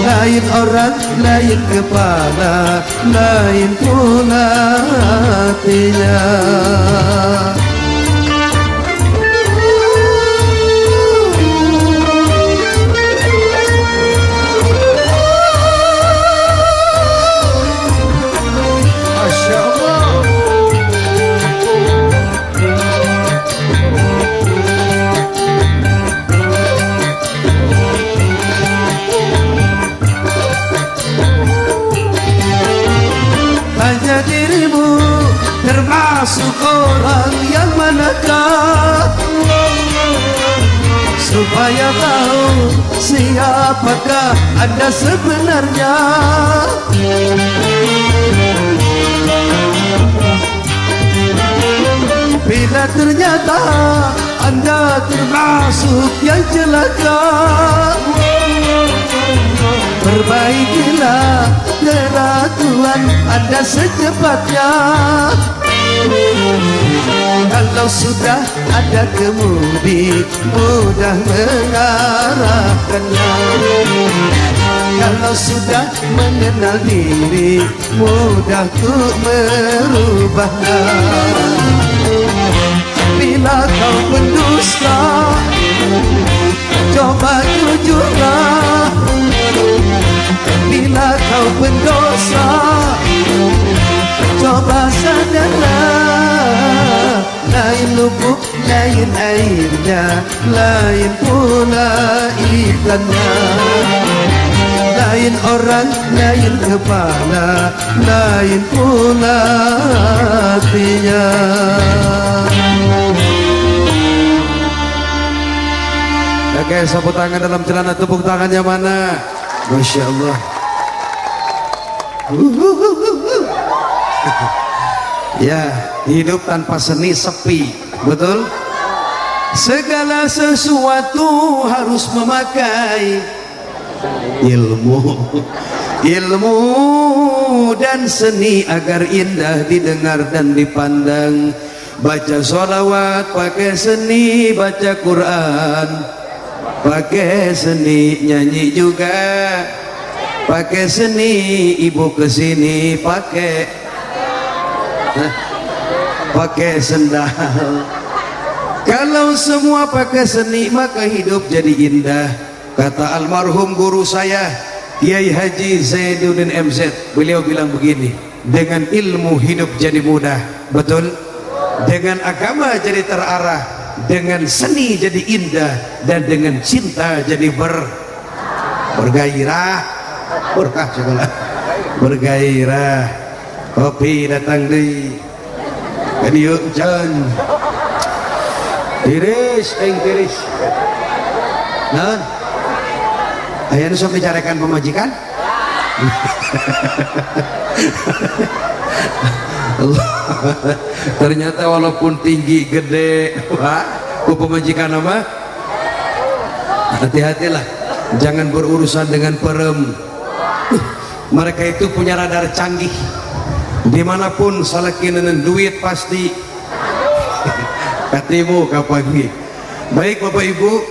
Lain orang, lain kepala, lain pula hatinya. Termasuk orang yang manakah, supaya tahu siapakah Anda sebenarnya. Bila ternyata Anda termasuk yang celaka, perbaikilah kelakuan Anda secepatnya. Kalau sudah ada kemudi, mudah mengarahkannya. Kalau sudah mengenal diri, mudah untuk merubahnya. Bila kau berdusta, coba jujurlah. Bila kau berdosa, coba sadarlah. Lain lubuk, lain airnya, lain pula ikannya. Lain orang, lain kepala, lain pula hatinya. Oke, sapu tangan dalam celana, tepuk tangannya mana? Masya Allah. Ya, hidup tanpa seni sepi, betul? Segala sesuatu harus memakai ilmu dan seni agar indah didengar dan dipandang. Baca sholawat pakai seni, baca Quran pakai seni, nyanyi juga pakai seni, ibu kesini pakai sendal. Kalau semua pakai seni maka hidup jadi indah. Kata almarhum guru saya Kiai Haji Zainuddin MZ, beliau bilang begini, dengan ilmu hidup jadi mudah, betul? Dengan agama jadi terarah, dengan seni jadi indah, dan dengan cinta jadi bergairah. Berkah sekolah bergairah. Kopi datang di kadieu jan tiris tiris. Nah, ayah sok bicarakan pemajikan. Ternyata walaupun tinggi gede, ku pemajikan apa? Hati-hatilah, jangan berurusan dengan perem. Mereka itu punya radar canggih. Dimanapun salakinan duit pasti katimu kapan. Baik Bapak Ibu,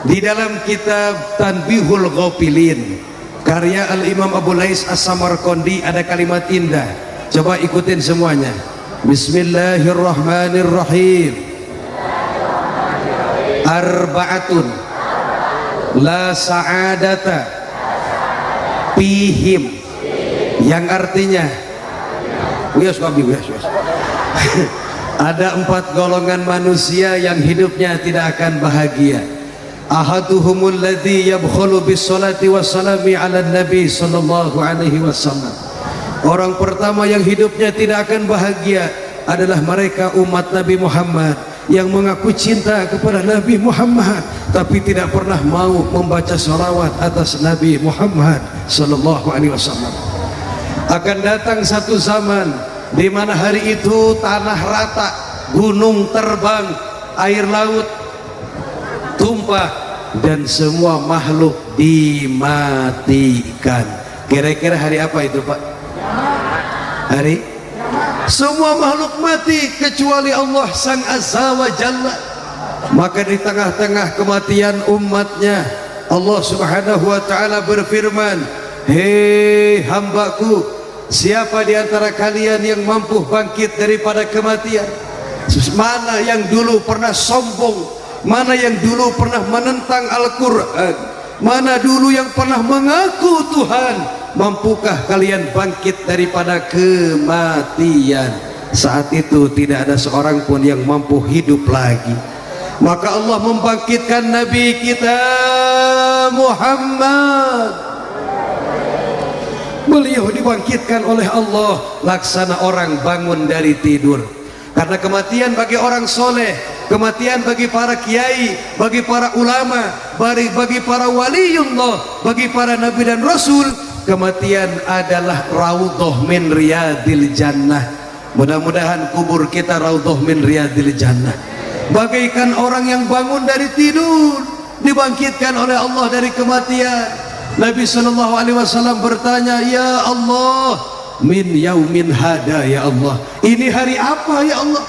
di dalam kitab Tanbihul Ghafilin karya Al-Imam Abu Lais As-Samarqandi ada kalimat indah. Coba ikutin semuanya. Bismillahirrahmanirrahim. Arba'atun la sa'adata fihim, yang artinya ada 4 golongan manusia yang hidupnya tidak akan bahagia. Ahaduhumul ladzi yabkhulu bis salati wassalami ala nabi sallallahu alaihi wasallam. Orang pertama yang hidupnya tidak akan bahagia adalah mereka umat Nabi Muhammad yang mengaku cinta kepada Nabi Muhammad tapi tidak pernah mau membaca salawat atas Nabi Muhammad sallallahu alaihi wasallam. Akan datang satu zaman di mana hari itu tanah rata, gunung terbang, air laut tumpah dan semua makhluk dimatikan. Kira-kira hari apa itu, Pak? Hari semua makhluk mati kecuali Allah Sang Azza wa Jalla. Maka di tengah-tengah kematian umatnya, Allah Subhanahu wa ta'ala berfirman, hei hambaku, siapa di antara kalian yang mampu bangkit daripada kematian? Mana yang dulu pernah sombong, mana yang dulu pernah menentang Al-Quran, mana dulu yang pernah mengaku Tuhan? Mampukah kalian bangkit daripada kematian? Saat itu tidak ada seorang pun yang mampu hidup lagi. Maka Allah membangkitkan Nabi kita Muhammad. Beliau dibangkitkan oleh Allah laksana orang bangun dari tidur. Karena kematian bagi orang soleh, kematian bagi para kiai, bagi para ulama, bagi para waliullah, bagi para nabi dan rasul, kematian adalah raudhah min riyadil jannah. Mudah-mudahan kubur kita raudhah min riyadil jannah. Bagaikan orang yang bangun dari tidur, dibangkitkan oleh Allah dari kematian. Nabi sallallahu alaihi wasallam bertanya, ya Allah, min yaumin hada ya Allah, ini hari apa ya Allah?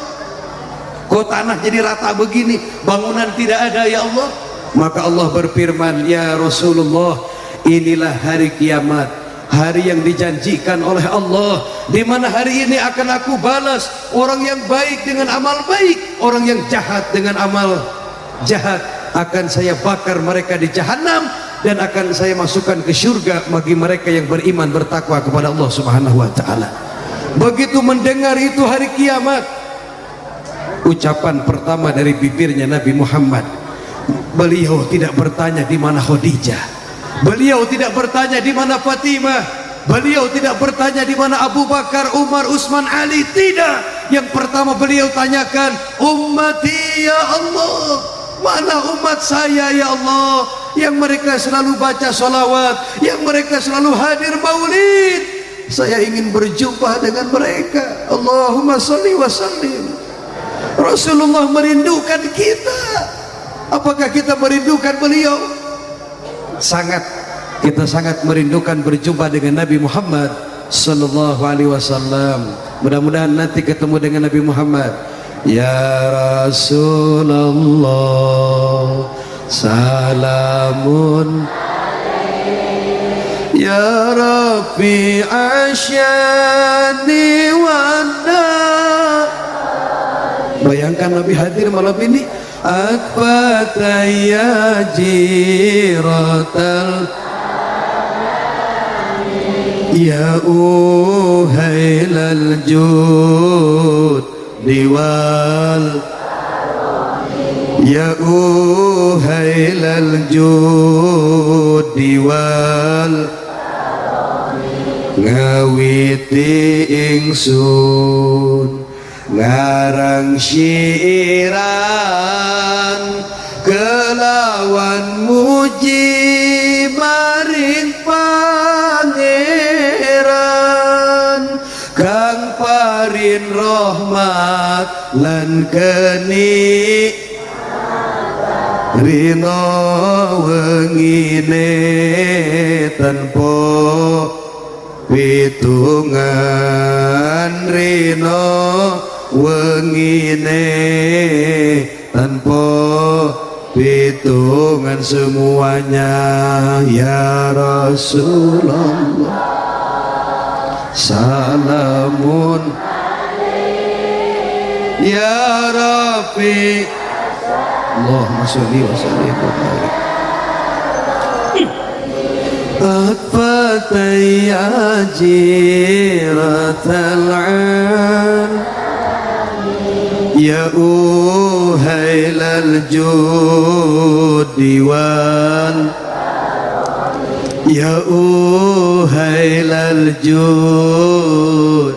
Kok tanah jadi rata begini, bangunan tidak ada ya Allah? Maka Allah berfirman, ya Rasulullah, inilah hari kiamat. hari yang dijanjikan oleh Allah, di mana hari ini akan aku balas orang yang baik dengan amal baik, orang yang jahat dengan amal jahat. Akan saya bakar mereka di jahanam dan akan saya masukkan ke surga bagi mereka yang beriman bertakwa kepada Allah Subhanahu wa taala. Begitu mendengar itu hari kiamat, ucapan pertama dari bibirnya Nabi Muhammad, beliau tidak bertanya di mana Khadijah, beliau tidak bertanya di mana Fatimah, beliau tidak bertanya di mana Abu Bakar, Umar, Utsman, Ali, tidak. Yang pertama beliau tanyakan, ummati ya Allah, mana umat saya ya Allah, yang mereka selalu baca salawat, yang mereka selalu hadir maulid. Saya ingin berjumpa dengan mereka. Allahumma sholli wa sallim. Rasulullah merindukan kita. Apakah kita merindukan beliau? Sangat. Kita sangat merindukan berjumpa dengan Nabi Muhammad sallallahu alaihi wasallam. Mudah-mudahan nanti ketemu dengan Nabi Muhammad. Ya Rasulullah, salamun ya Rabbi asyani wanda. Bayangkan Nabi hadir malam ini. Akbata ya jiratal ya uhailal jud diwal ya uhailal jud diwal ngawiti ingsun ngarang syiiran kelawan muji maring pangeran kang parin rahmat lan keni rino wengine tanpa pitungan rino wengine tanpa pitungan semuanya. Ya Rasulullah, salamun ya Rabbi Allahumma sholli wa sallim wa barik. Akfata ya jiratal an ya uhailal judi wal ya uhailal jud.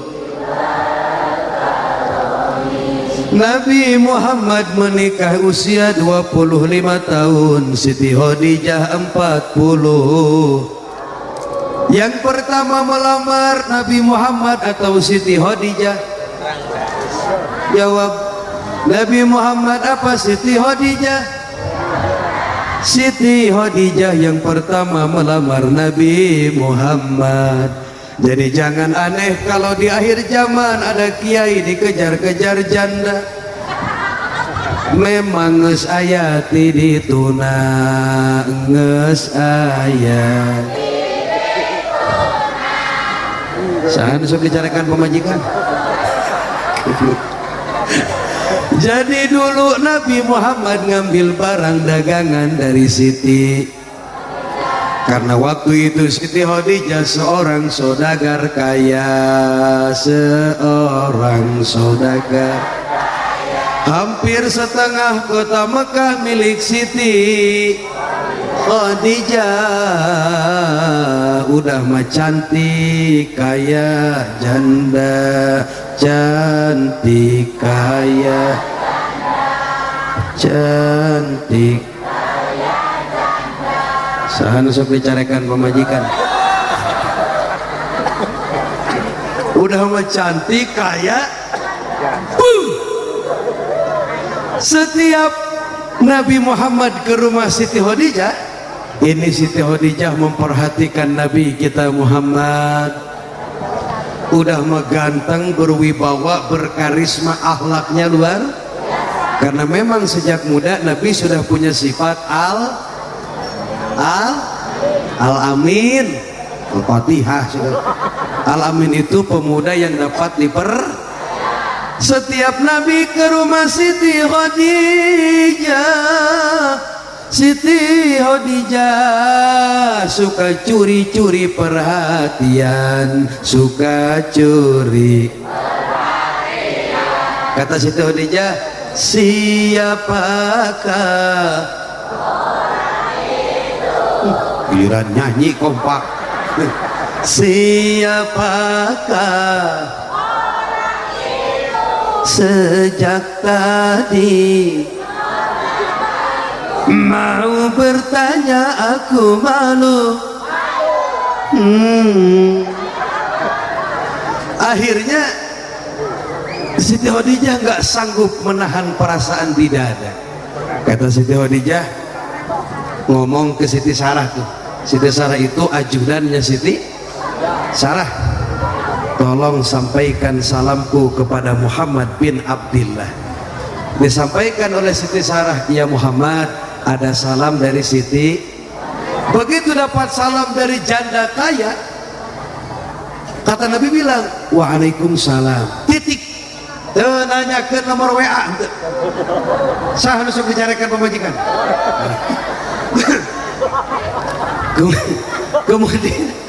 Nabi Muhammad menikah usia 25 tahun, Siti Khadijah 40. Yang pertama melamar Nabi Muhammad atau Siti Khadijah? Jawab, Nabi Muhammad apa Siti Khadijah? Siti Khadijah yang pertama melamar Nabi Muhammad. Jadi jangan aneh kalau di akhir zaman ada kiai dikejar-kejar janda. Memang nges ayati dituna, nges ayat. Sahan sok bicarakan pemajikan. Jadi dulu Nabi Muhammad ngambil barang dagangan dari Siti. Karena waktu itu Siti Khadijah seorang saudagar kaya, seorang saudagar. Hampir setengah kota Mekah milik Siti Khadijah. Udah mah cantik, kaya, janda, cantik, kaya, cantik. Sahan sok bicarakan pemajikan. Udah mah cantik, kaya. Setiap Nabi Muhammad ke rumah Siti Khadijah, ini Siti Khadijah memperhatikan Nabi kita Muhammad. Udah mah ganteng, berwibawa, berkarisma, akhlaknya luar. Karena memang sejak muda Nabi sudah punya sifat al-amin. Al-Fatihah. Al-Amin itu pemuda yang dapat setiap Nabi ke rumah Siti Khadijah, Siti Khadijah suka curi-curi perhatian, suka curi perhatian. Kata Siti Khadijah, siapakah orang itu? Giliran nyanyi kompak. Siapakah sejak tadi mau bertanya aku malu. Akhirnya Siti Khadijah nggak sanggup menahan perasaan di dada. Kata Siti Khadijah ngomong ke Siti Sarah tuh. Siti Sarah itu ajudannya Siti Sarah, tolong sampaikan salamku kepada Muhammad bin Abdillah. Disampaikan oleh Siti Sarah, ya Muhammad, ada salam dari Siti. Begitu dapat salam dari janda kaya, kata Nabi bilang, waalaikumsalam, titik. Nanya ke nomor WA, saya harus bicarakan pemajikan. Kemudian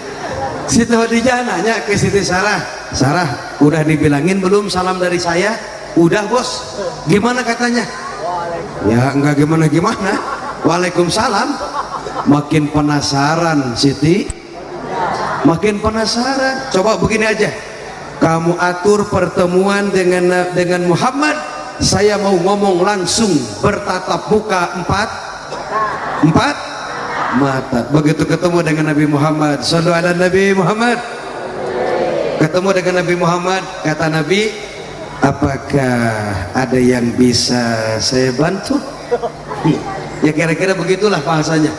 Siti Khadijah nanya ke Siti Sarah, Sarah, udah dibilangin belum salam dari saya? Udah bos. Gimana katanya? Ya enggak gimana-gimana. Waalaikumsalam. Makin penasaran Siti, makin penasaran. Coba begini aja, kamu atur pertemuan dengan Muhammad, saya mau ngomong langsung bertatap muka empat mata. Begitu ketemu dengan Nabi Muhammad, sallu ala Nabi Muhammad, ketemu dengan Nabi Muhammad, kata Nabi, apakah ada yang bisa saya bantu? Ya kira-kira begitulah bahasanya.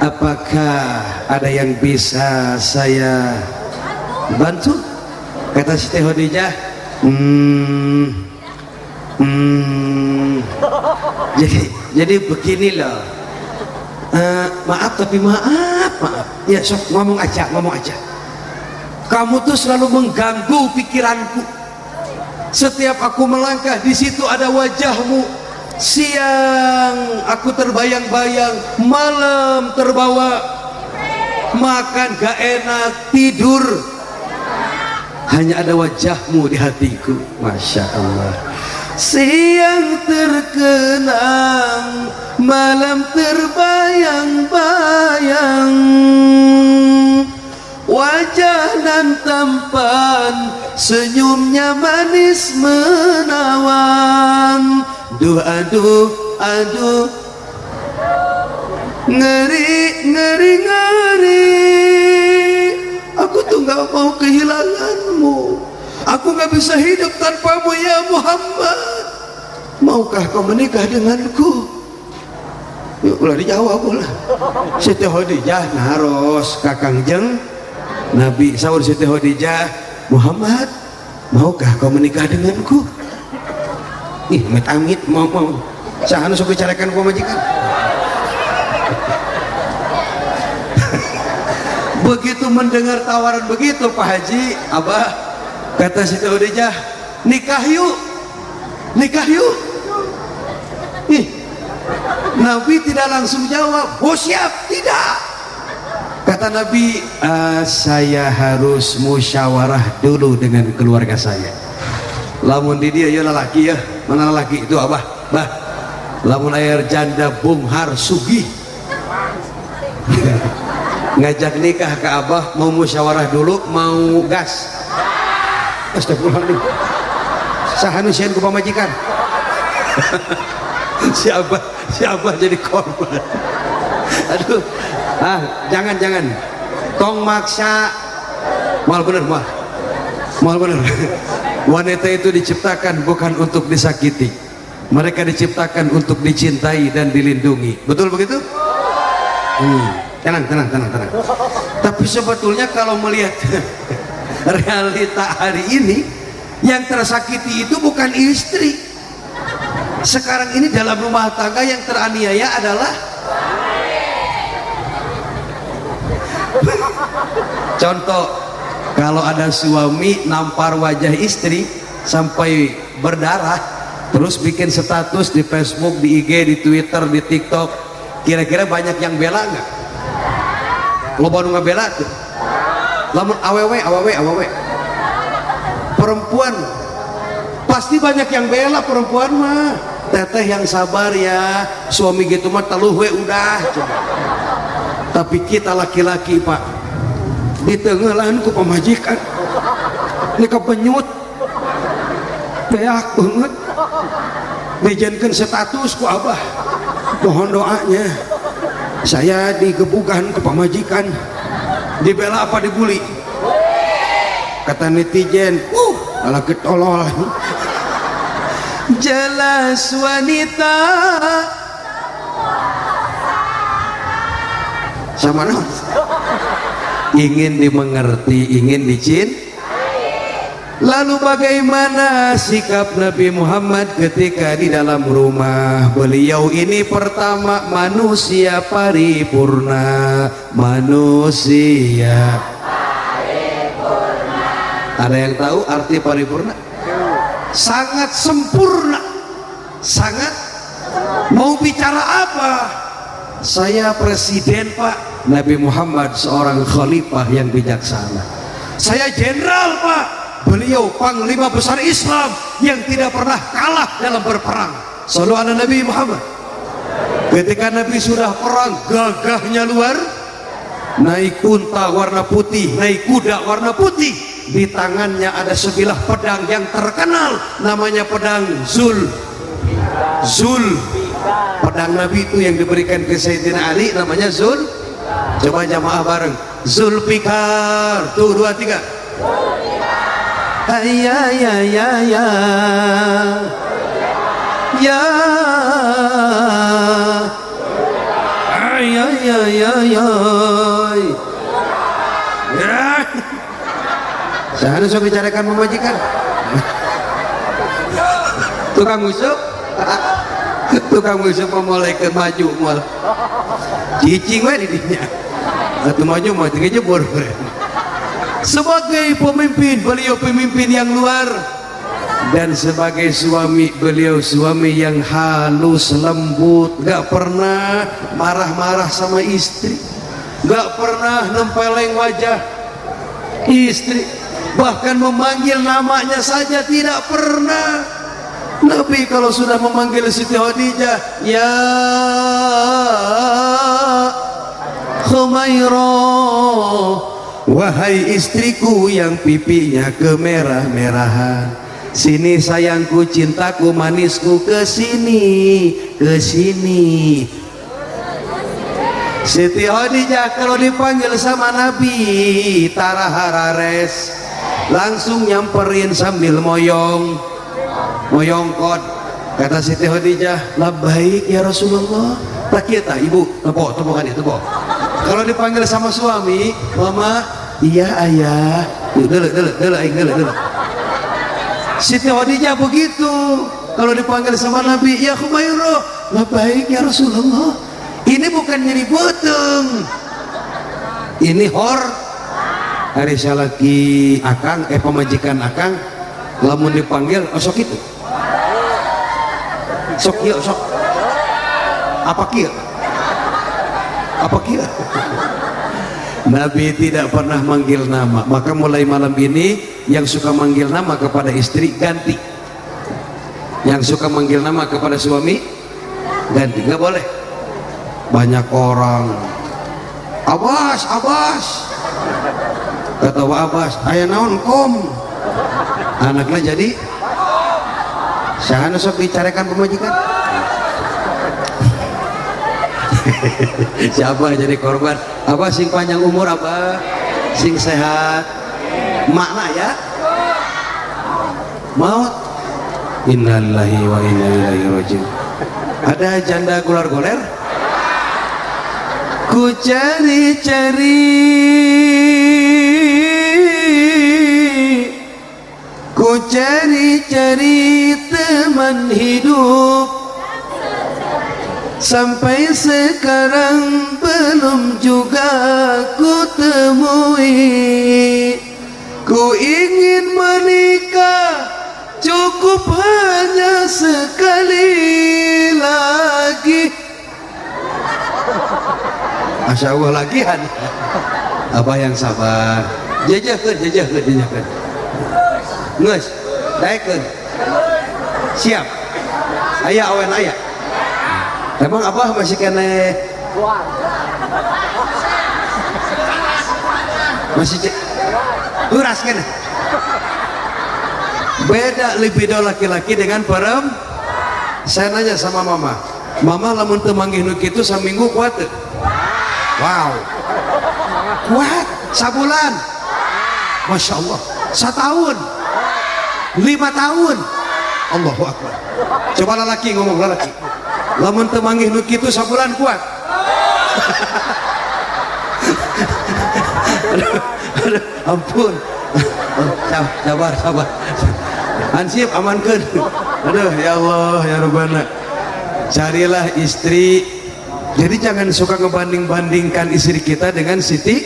Apakah ada yang bisa saya bantu? Kata Siti Khadijah, jadi begini loh. Maaf tapi maaf. Ya sok ngomong aja. Kamu tuh selalu mengganggu pikiranku. Setiap aku melangkah di situ ada wajahmu. Siang aku terbayang-bayang, malam terbawa, makan gak enak, tidur hanya ada wajahmu di hatiku. Masya Allah. Siang terkenang, malam terbayang-bayang, wajah nan tampan, senyumnya manis menawan. Duh aduh aduh, ngeri ngeri ngeri, aku tuh gak mau kehilanganmu. Aku gak bisa hidup tanpamu ya Muhammad. Maukah kau menikah denganku? Yuk ulah dijawab ulah. Siti Khadijah naros kakang jeng Nabi. Sahur Siti Khadijah, Muhammad, maukah kau menikah denganku? Ih, amit-amit mau. Sahanu sok bicarakan ku majikan. Begitu mendengar tawaran begitu Pak Haji, Abah, kata Siti Khadijah, nikah yuk. Ih, Nabi tidak langsung jawab, oh siap, tidak. Kata Nabi, saya harus musyawarah dulu dengan keluarga saya. Lamun di dia ya lelaki ya, mana lelaki itu Abah, bah, lamun air janda bunghar sugih ngajak nikah ke Abah, mau musyawarah dulu, mau gas. Astagfirullahaladzim, sahanu sian ku pamajikan. si Abah jadi korban. Aduh, jangan tong maksa. Mal bener. Wanita itu diciptakan bukan untuk disakiti, mereka diciptakan untuk dicintai dan dilindungi. Betul begitu? Tenang. Tapi sebetulnya kalau melihat realita hari ini, yang tersakiti itu bukan istri. Sekarang ini dalam rumah tangga yang teraniaya adalah Contoh, kalau ada suami nampar wajah istri sampai berdarah, terus bikin status di Facebook, di IG, di Twitter, di TikTok, kira-kira banyak yang bela nggak? Lo baru nggak bela tuh? Lamun awewe perempuan pasti banyak yang bela perempuan mah. Teteh yang sabar ya, suami gitu mah teluh we udah. Tapi kita laki-laki pak, ditengelan ku pemajikan, ini kepenyut, beak banget, dijanjikan status ku abah, mohon doanya, saya digebukan ke pemajikan, dibela apa dibully? Kata netizen, malah ketolol. Jelas wanita sama non ingin dimengerti, ingin lalu bagaimana sikap Nabi Muhammad ketika di dalam rumah beliau ini? Pertama, manusia paripurna, manusia paripurna. Ada yang tahu arti paripurna? Sangat sempurna, sangat. Mau bicara apa? Saya presiden pak, Nabi Muhammad seorang khalifah yang bijaksana. Saya jenderal pak, beliau panglima besar Islam yang tidak pernah kalah dalam berperang. Sallu ala Nabi Muhammad. Ketika Nabi sudah perang, gagahnya luar, naik unta warna putih, naik kuda warna putih, di tangannya ada sebilah pedang yang terkenal, namanya pedang Zul. Pedang Nabi itu yang diberikan ke Sayyidina Ali namanya Zul. Coba jamaah bareng, Zulfikar. Tuh 2 3. Ya ya ya ya ya ya ya ya ya. Saya harus bicarakan pemajikan. Tukang usuk, tukang usuk memulaikan maju mal. Cicing mah di dinya. Atau maju mah tiga jebur. Sebagai pemimpin, beliau pemimpin yang luar, dan sebagai suami, beliau suami yang halus lembut, gak pernah marah-marah sama istri, gak pernah nempeleng wajah istri, bahkan memanggil namanya saja tidak pernah. Nabi kalau sudah memanggil Siti Khadijah, ya Khumairah, wahai istriku yang pipinya kemerah-merahan, sini sayangku, cintaku, manisku, kesini, kesini. Siti Khadijah kalau dipanggil sama Nabi taraharares, langsung nyamperin sambil moyongkot. Kata Siti Khadijah, labbaik ya Rasulullah. Tak kita ibu, tepokan itu tepok. Kalau dipanggil sama suami, mama, iya ayah, dulu. Siti Khadijah begitu. Kalau dipanggil sama Nabi, ya Khumairah, labbaik ya Rasulullah. Ini bukan nyeri beteng, ini hari salaki akang, pemajikan akang, lamun dipanggil, sok itu, sok iya, sok apa kia? Nabi tidak pernah manggil nama. Maka mulai malam ini yang suka manggil nama kepada istri ganti, yang suka manggil nama kepada suami ganti, nggak boleh. Banyak orang Abbas kata wa Abbas, aya naon kom, anaknya jadi sahana sok bicarakan pemajikan. Siapa jadi korban? Apa sing panjang umur, apa sing sehat, makna ya maut. Innalillahi wa inna ilaihi rajiun. Ada janda goler-goler, ku cari-cari teman hidup, sampai sekarang belum juga ku temui. Ku ingin menikah cukup hanya sekali lagi. Masya Allah lagian. Abah yang sabar. Jajahkan. Nges, daekeun. Siap. Aya awen aya. Emang Abah masih kene masih uras kene. Beda libido laki-laki dengan perempuan. Saya nanya sama mama, lamun teu manggih nu kitu saminggu kuat teu? Wow, kuat. Sabulan, Masya Allah. Setahun, 5 tahun. Allahu Akbar. Coba lelaki ngomong, lelaki, lamun teu manggih nu kitu sabulan kuat. aduh, ampun. Sabar. Ansip amankan. Aduh ya Allah ya Rabbana. Carilah istri. Jadi jangan suka ngebanding-bandingkan istri kita dengan Siti.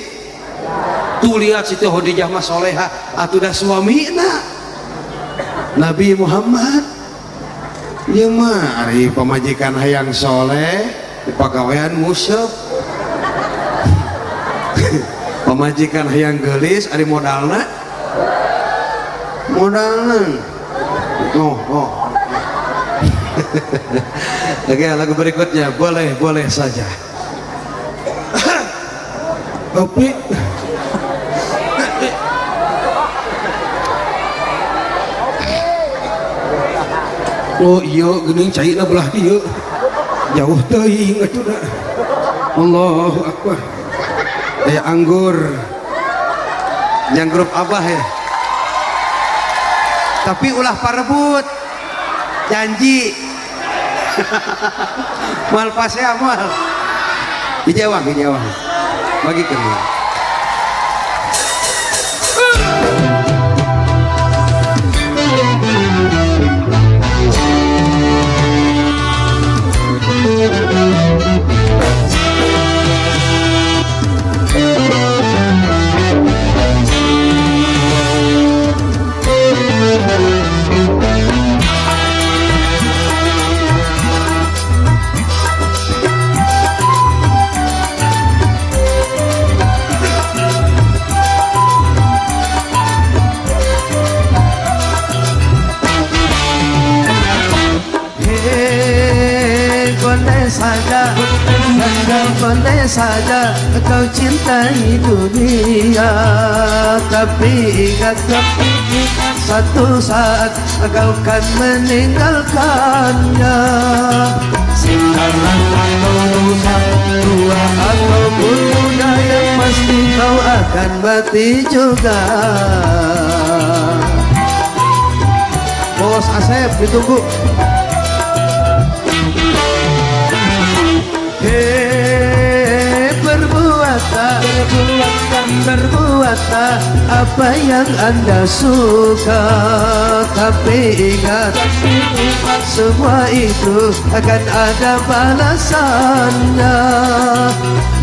Tuh lihat Siti Khadijah mah soleha, atuh dah suamina Nabi Muhammad. Ieu mah ari pamajikan hayang soleh, di pagawean musyaf. Pamajikan hayang geulis ari modalna. Oke, lagu berikutnya boleh saja. Kopi. Oh iya, geuning cairna belah dieu. Jauh teuing atuh. Allahu Akbar. Aya anggur. Yang grup Abah ya. Tapi ulah parebut. Janji. Mal pase amal. Dijawab. Bagi kedua. Boleh saja kau cintai dunia, tapi ingat satu saat kau kan meninggalkannya. Sekarang atau rusak, tua ataupun muda, yang pasti kau akan mati juga. Bos Asep ditunggu. Berbuatlah apa yang Anda suka, tapi ingat semua itu akan ada balasannya.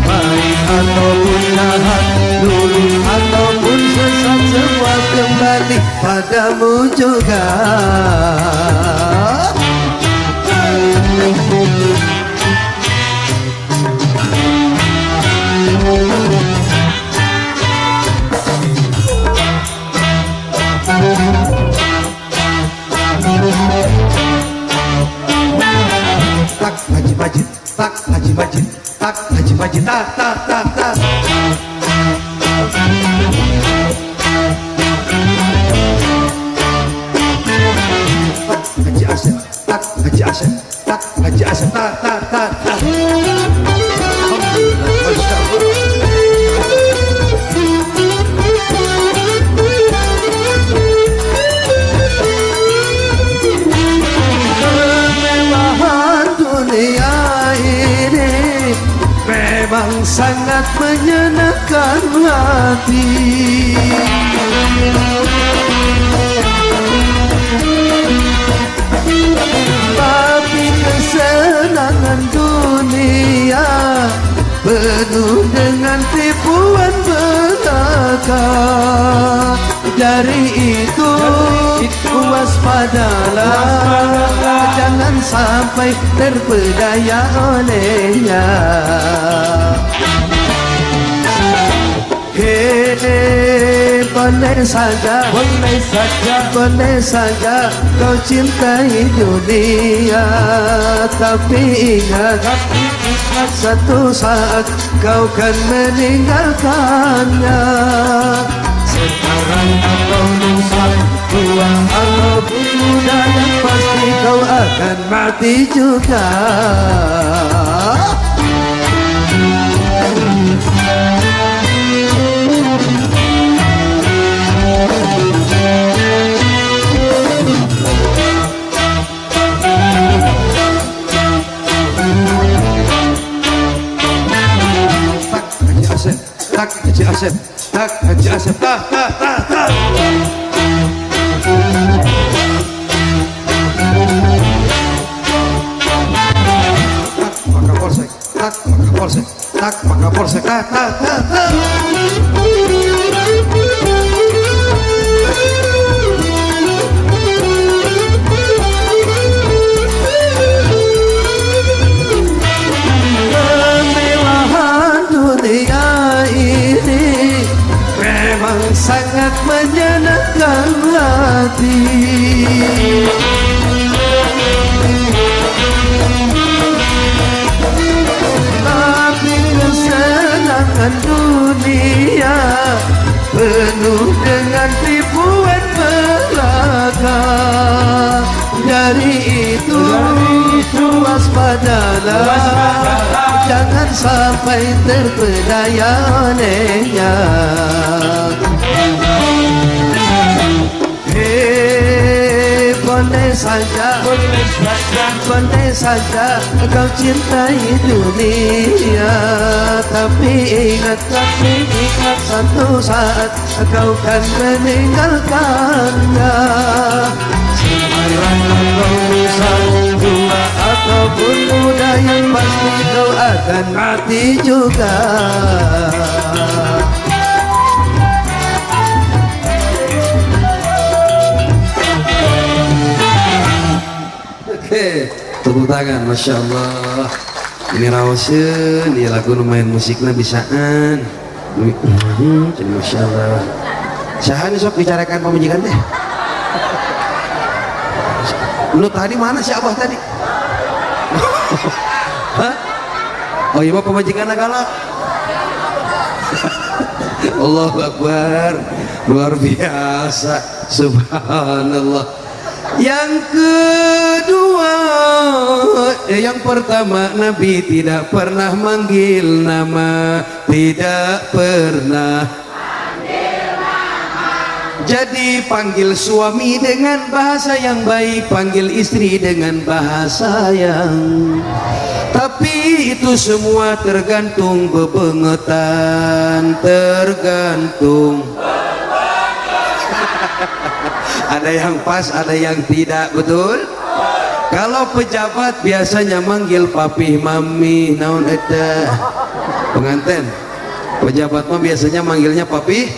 Baik ataupun jahat, lurus ataupun sesat, semua kembali padamu juga. Memang sangat menyenangkan hati, tapi kesenangan dunia penuh dengan tipuan belaka. Dari itu waspadalah, jangan sampai terpedaya olehnya. Boleh saja, boleh saja kau cintai dunia, tapi ingat satu saat kau kan meninggalkannya. Sekarang atau lusa, tua ataupun muda, yang pasti kau akan mati juga. Tak Haji Asep, tak Haji Asep, tak. Maka polsek, tak maka polsek, tak maka polsek, tak. Kemewahan dunia ini memang sangat menyenangkan hati. Tapi kesenangan dunia penuh dengan tipuan belaka. Dari itu waspadalah, jangan sampai terpedaya olehnya. Boleh saja kau cintai dunia, tapi ingat satu saat kau kan meninggalkannya. Sekarang kau bisa tua ataupun muda, yang pasti kau akan mati juga. Oke, tepuk tangan, Masya Allah. Ini rawasin, ini lagu lumayan musiknya bisaan. Masya Allah. Sahani sok bicarakan pemajikan deh. Lu tadi mana si Abah tadi? Hah? Oh iya, pemajikan galak. Allahu Akbar, luar biasa, subhanallah. Yang kedua, yang pertama, Nabi tidak pernah manggil nama, tidak pernah manggil nama. Jadi panggil suami dengan bahasa yang baik, panggil istri dengan bahasa yang, tapi itu semua tergantung bebengetan, tergantung. Ada yang pas, ada yang tidak, betul? Kalau pejabat biasanya manggil papi, mami, naon eta. Pengantin, pejabat mah biasanya manggilnya papi.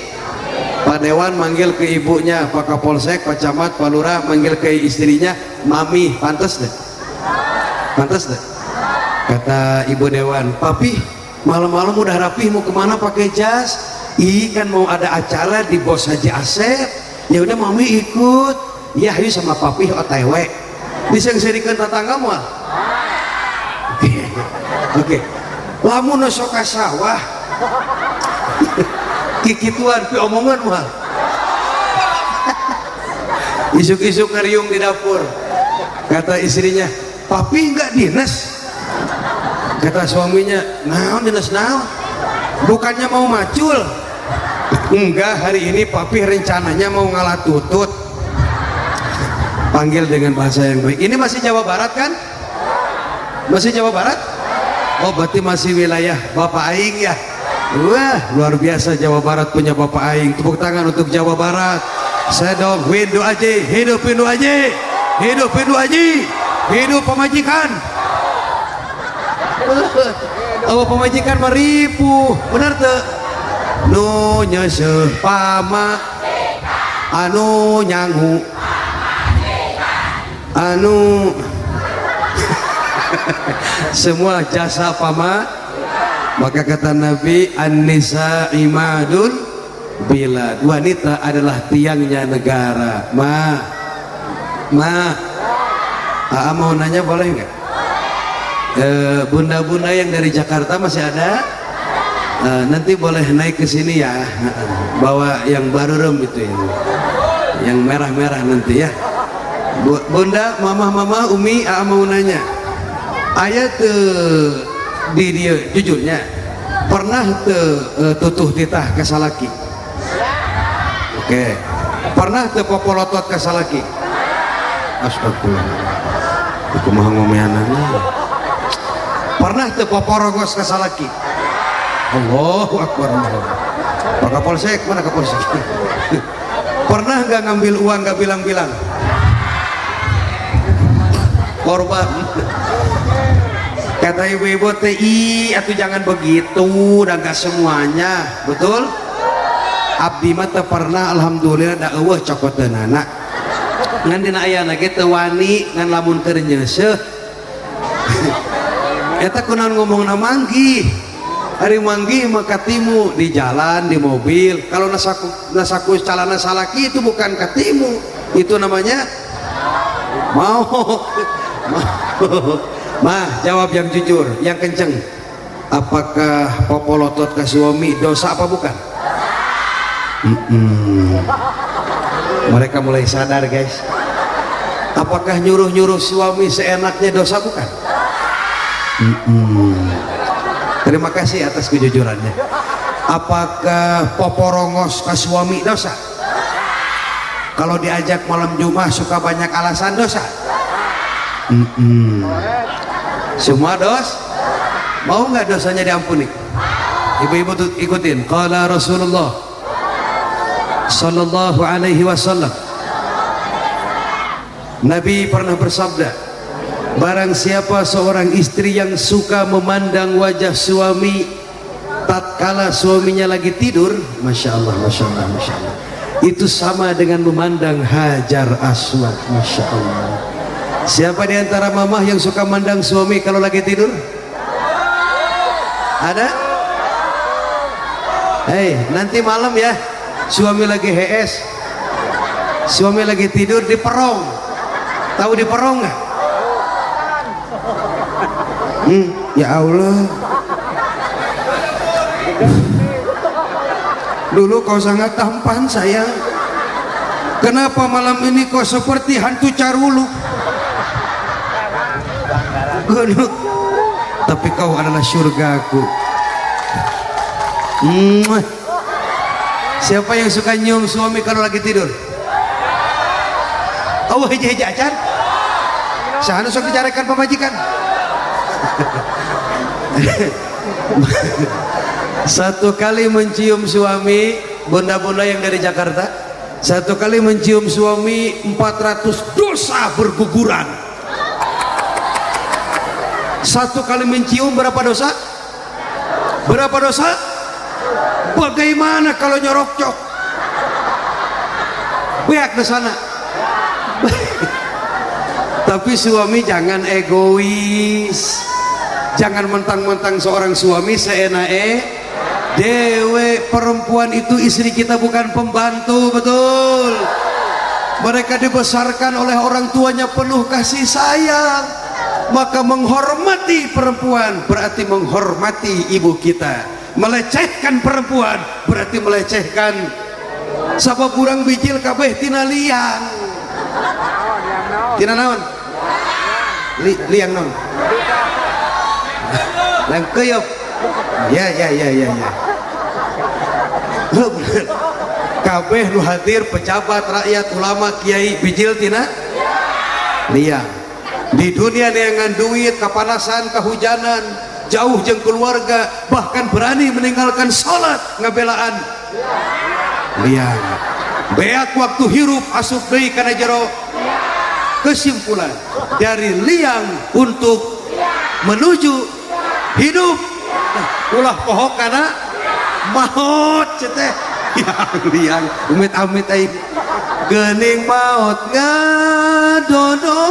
Pak Dewan manggil ke ibunya, Pak Kapolsek, Pak Camat, Pak Lurah manggil ke istrinya mami. Pantas deh? Pantas deh? Kata ibu Dewan, papi malam-malam udah rapi, mau kemana pakai jas? Ih, kan mau ada acara di bos Haji Asep. Ya udah mami ikut. Ya ayo sama papi OTW. Bisa ngeserikan tetangga mah. Oke. Lamun sok ka sawah. Kikituan pi omongan mah. Isuk-isuk ngeriung di dapur. Kata istrinya, papi enggak dinas. Kata suaminya, naon dinas naon? Bukannya mau macul. Enggak, hari ini papi rencananya mau ngalah tutut. Panggil dengan bahasa yang baik. Ini masih Jawa Barat kan? Masih Jawa Barat? Oh, berarti masih wilayah Bapak Aing ya. Wah, luar biasa Jawa Barat punya Bapak Aing. Tepuk tangan untuk Jawa Barat. Saya dong, Windu Aji, hidup Windu Aji, hidup Windu Aji, hidup pemajikan. Oh pamajikan maripu bener tuh nu nyeseuh pama anu nyangu anu semua jasa pama. Maka kata Nabi an-nisa imadun bilad, wanita adalah tiangnya negara. Mau nanya boleh nggak? Bunda-bunda yang dari Jakarta masih ada? Nanti boleh naik ke sini ya, bawa yang baru rem itu yang merah-merah nanti ya. Bunda, mama, umi, mau nanya. Ayat di dia jujurnya pernah tutuh titah ke salaki? Oke. Pernah popolotot ke salaki? Astagfirullah. Aku mah ngomeanana. Pernah poporogos ke salaki? Allahu Akbar. Pak Kapolsek, mana Kapolsek? Pernah nggak ngambil uang nggak bilang-bilang? Korban. Kata ibu-ibu TI, atau jangan begitu, dan gak semuanya, betul? Abdi mah teu pernah alhamdulillah da eueuh cokoteun anak. Ngan dina ayana ge teu wani ngan lamun keur nyeuseuh. Eta kunaon ngomongna manggih. Ari manggih mah katimu di jalan, di mobil. Kalau nasaku calana salaki itu bukan katimu. Itu namanya mau. Mah, jawab yang jujur, yang kenceng. Apakah popolotot ke suami dosa apa bukan? Mereka mulai sadar guys. Apakah nyuruh-nyuruh suami seenaknya dosa bukan? Terima kasih atas kejujurannya. Apakah poporongos ke suami dosa? Kalau diajak malam Jumat suka banyak alasan dosa? Semua mau nggak dosanya diampuni? Ibu-ibu ikutin. Qala Rasulullah sallallahu alaihi wasallam, Nabi pernah bersabda, barang siapa seorang istri yang suka memandang wajah suami tatkala suaminya lagi tidur, masya Allah, itu sama dengan memandang Hajar Aswad. Masya Allah. Siapa di antara mamah yang suka mandang suami kalau lagi tidur? Ada? Hei, nanti malam ya, suami lagi HS, suami lagi tidur di perong. Tahu di perong nggak? Ya Allah. Dulu kau sangat tampan sayang. Kenapa malam ini kau seperti hantu caruluk? Tapi kau adalah surgaku. Siapa yang suka nyium suami kalau lagi tidur? Oh, heja-heja acan. Sahanu sok dicarikan pemajikan. Satu kali mencium suami, bunda-bunda yang dari Jakarta, satu kali mencium suami 400 dosa berguguran. Satu kali mencium berapa dosa? Berapa dosa? Bagaimana kalau nyorok-cok? Beak ke sana. Tapi suami jangan egois. Jangan mentang-mentang seorang suami seenae dewe. Perempuan itu istri kita, bukan pembantu, betul? Mereka dibesarkan oleh orang tuanya penuh kasih sayang. Maka menghormati perempuan berarti menghormati ibu kita. Melecehkan perempuan berarti melecehkan. Sabab kurang bijil kabeh tina liang. Tina naon? Liang naon? Liang keyop. Ya. Kabeh nu hadir pejabat, rakyat, ulama, kiai bijil tina liang. Di dunia neangan duit, kepanasan, kehujanan, jauh jeung keluarga, bahkan berani meninggalkan salat ngabelaan liang. Beak waktu hirup asup deui kana jero. Kesimpulan dari liang untuk menuju hidup ulah pohok kana maut cete yang umit-amit ai geuning maut ngadodo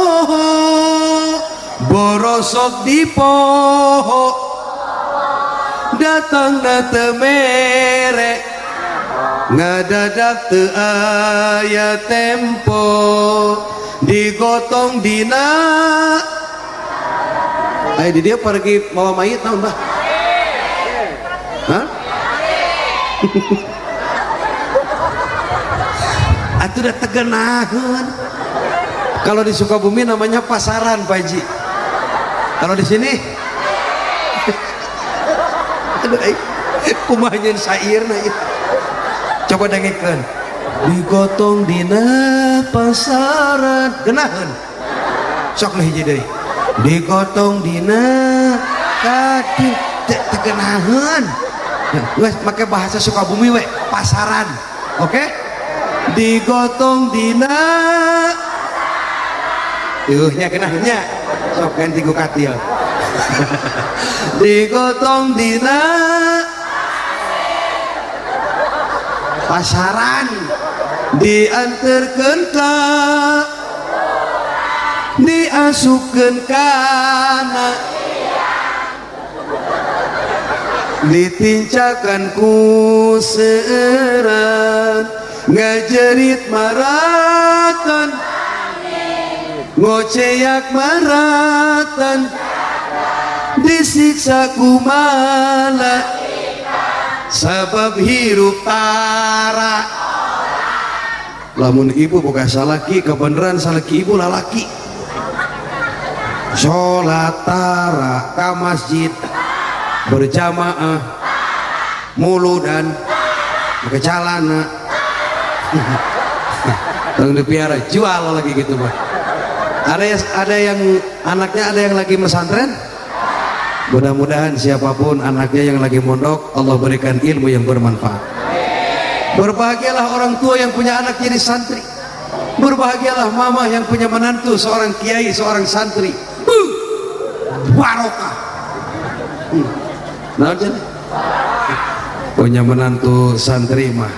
borosok di poho datang na teu mere ngadadak teu aya tempo digotong dina ay di dia pergi mawa mayit naon bah hah atuh da tegenaheun kalau di Sukabumi namanya pasaran Pak Haji kalau di sini aduh kumaha nyeun sairna ieu coba dengekeun digotong dina pasaran geunaheun sok hiji deui digotong dina kadi tegenaheun geus make bahasa Sukabumi we pasaran oke digotong dina nya kenahnya sok ganti ku katil digotong dina pasaran dianterkeun ka diasukeun kana ditincakan ku seueuran ngajerit maratan ngoceyak maratan disiksa kumala sabab hirup tara lamun ibu boga salaki kebeneran salaki ibu lalaki sholat tara ka masjid berjamaah mulu dan pakai calana tong dipiara jual lagi gitu mah ada yang anaknya ada yang lagi pesantren mudah-mudahan siapapun anaknya yang lagi mondok Allah berikan ilmu yang bermanfaat berbahagialah orang tua yang punya anak jadi santri berbahagialah mama yang punya menantu seorang kiai seorang santri barokah nah jadi punya menantu santri mah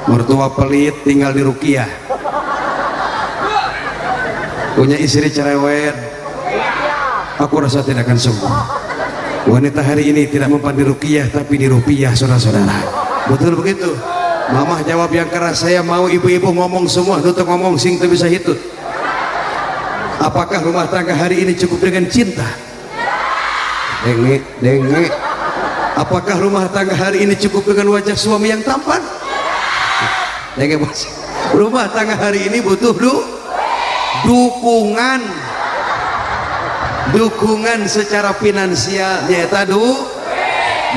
mertua pelit tinggal di rukiah punya istri cerewet aku rasa tidak akan sembuh wanita hari ini tidak mempan di rukiah tapi di rupiah saudara-saudara betul begitu mamah jawab yang keras saya mau ibu-ibu ngomong semua nutup ngomong sing teu bisa hitut apakah rumah tangga hari ini cukup dengan cinta denge apakah rumah tangga hari ini cukup dengan wajah suami yang tampan denge bos rumah tangga hari ini butuh dukungan secara finansial nyata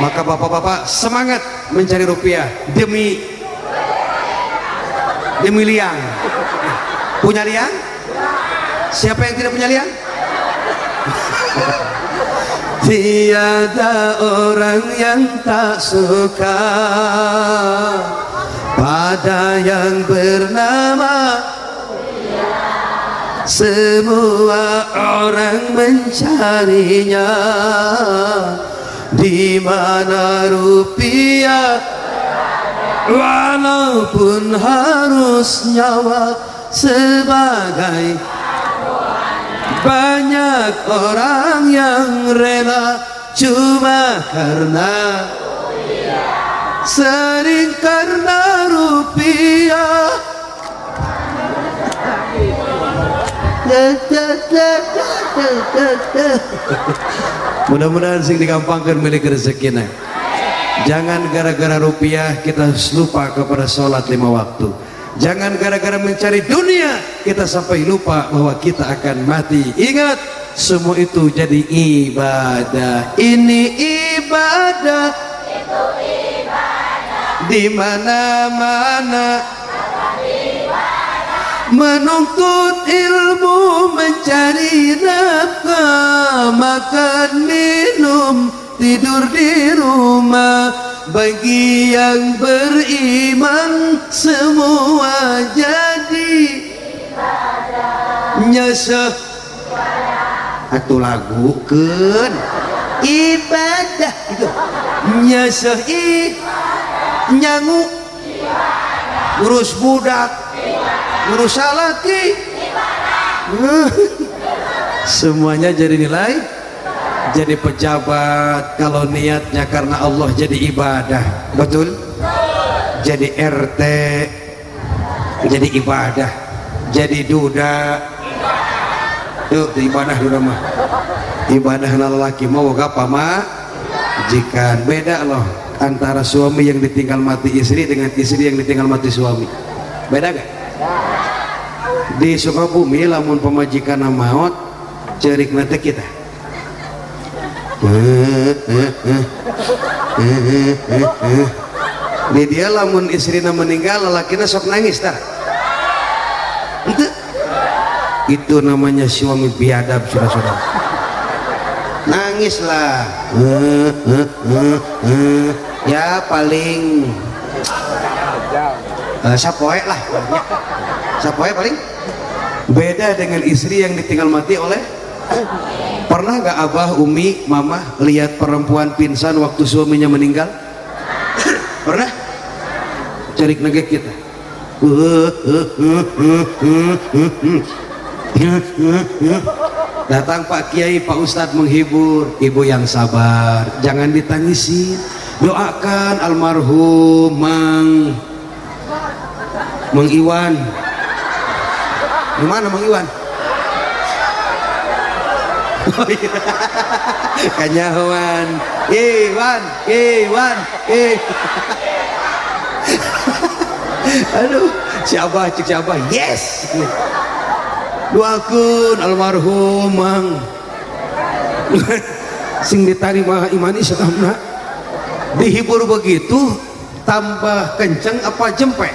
maka bapak-bapak semangat mencari rupiah demi liang punya liang siapa yang tidak punya liang tiada orang yang tak suka pada yang bernama semua orang mencarinya di mana rupiah walaupun harus nyawa sebagai banyak orang yang rela cuma karena sering karena rupiah mudah-mudahan sing digampangkan milik rezeki nah. Jangan gara-gara rupiah kita lupa kepada sholat 5 waktu. Jangan gara-gara mencari dunia kita sampai lupa bahwa kita akan mati. Ingat, semua itu jadi ibadah. Ini ibadah, itu ibadah. Di mana-mana menuntut ilmu, mencari nafkah, makan minum, tidur di rumah. Bagi yang beriman semua jadi nyesek. Atuh lagu kan ibadah. dah itu. Nyesei nyangu ngurus budak ngurus salaki semuanya jadi nilai, jadi pejabat kalau niatnya karena Allah jadi ibadah, betul? Jadi RT jadi ibadah, jadi duda tuh ibadah duda mah, ibadah lelaki mau apa mah jika beda loh antara suami yang ditinggal mati istri dengan istri yang ditinggal mati suami, beda gak? Di Sukabumi lamun pemajikan maut cerik nanti kita di dia lamun istrina meninggal lelakina sok nangis tar itu namanya suami biadab saudara-saudara, nangis lah ya paling sapoe lah sapoe paling. Beda dengan istri yang ditinggal mati oleh. Pernah gak abah, umi, mama lihat perempuan pingsan waktu suaminya meninggal? Pernah? Cari nage kita. Datang Pak Kiai, Pak Ustadz menghibur. Ibu yang sabar, jangan ditangisin. Doakan almarhum Mang Iwan. Gimana Mang Iwan? Oh iya. Kanyawan Iwan aduh si Abah cik si Abah yes doakeun almarhum Mang sing ditarima imani satamna dihibur begitu tambah kenceng apa jempek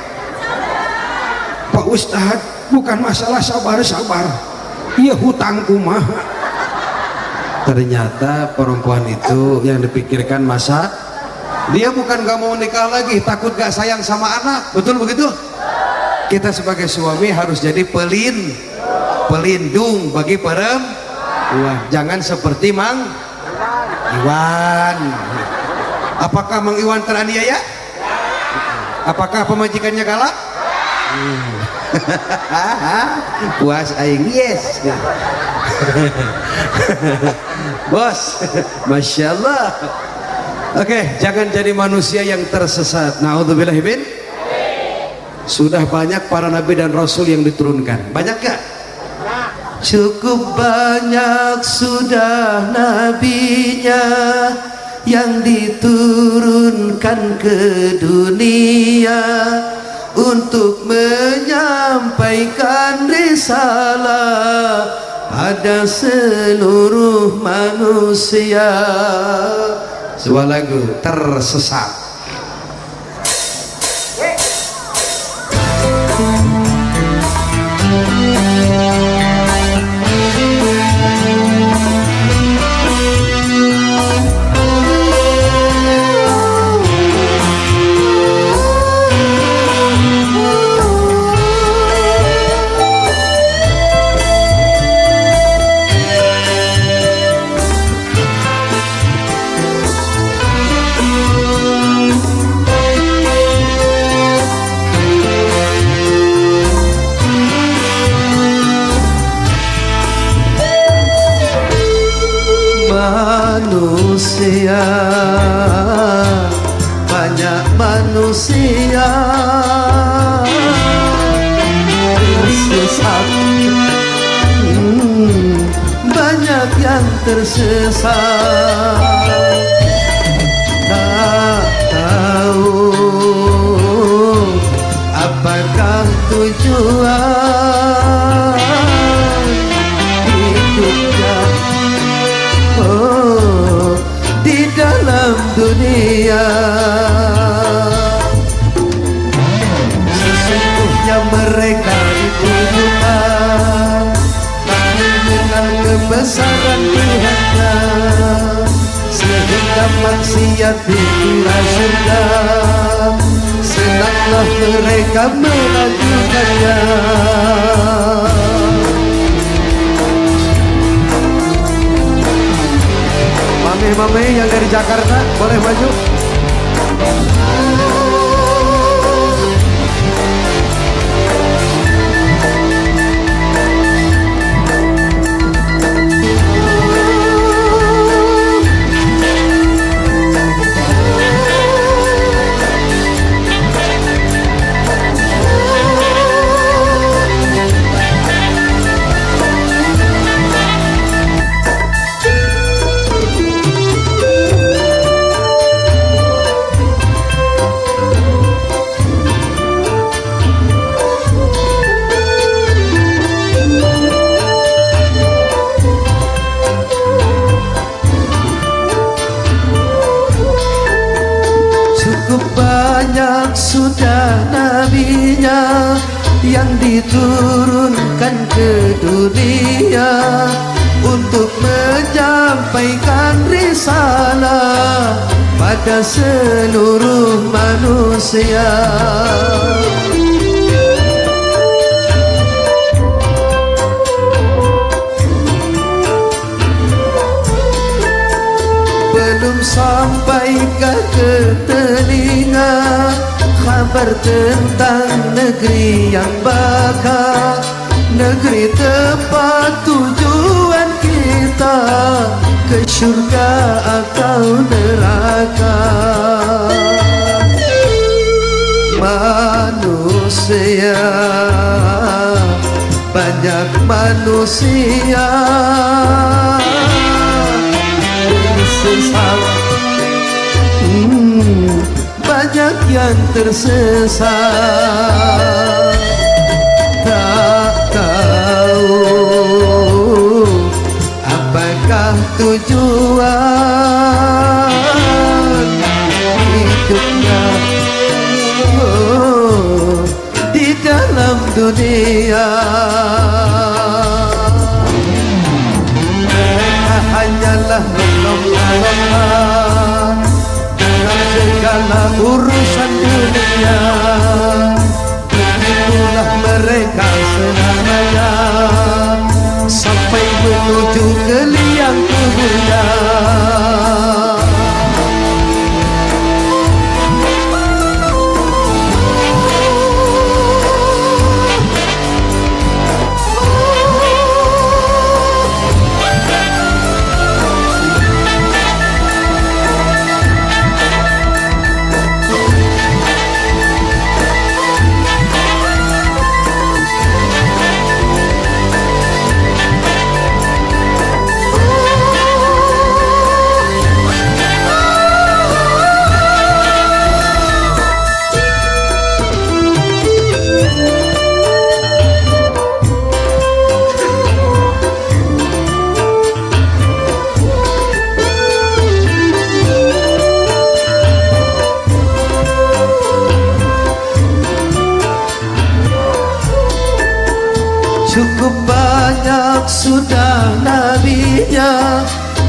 Pak Ustadz bukan masalah sabar iya hutang kumaha. Ternyata perempuan itu yang dipikirkan masa dia bukan gak mau nikah lagi, takut gak sayang sama anak, betul begitu? Kita sebagai suami harus jadi pelindung bagi perempuan, jangan seperti Mang Iwan. Apakah Mang Iwan teraniaya? Apakah pemajikannya galak? Puas aing yes. Bos, Masya Allah. Oke, jangan jadi manusia yang tersesat. Na'udzubillahimin. Sudah banyak para nabi dan rasul yang diturunkan. Banyak gak? Cukup banyak sudah nabinya yang diturunkan ke dunia untuk menyampaikan risalah pada seluruh manusia. Sebuah lagu tersesat. Manusia, banyak manusia tersesat, banyak yang tersesat, tak tahu apakah tujuan hidupnya di dalam dunia. Sesungguhnya mereka ditujukan dengan kebesaran Tuhannya, sehingga maksiat dikira surga. Senanglah mereka melakukannya. Mame yang dari Jakarta boleh maju. Cukup banyak sudah nabinya yang diturunkan ke dunia untuk menyampaikan risalah pada seluruh manusia. Belum sampaikah ke telinga kabar tentang negeri yang bakal, negeri tempat tujuan kita ke surga atau neraka. Manusia, banyak manusia tersesat, banyak yang tersesat. Tak tahu apakah tujuan hidupnya di dalam dunia. Mereka hanyalah berlomba-lomba dalam segala urusan dunia. Begitulah mereka selamanya sampai menuju ke liang kuburnya. Cukup banyak sudah nabinya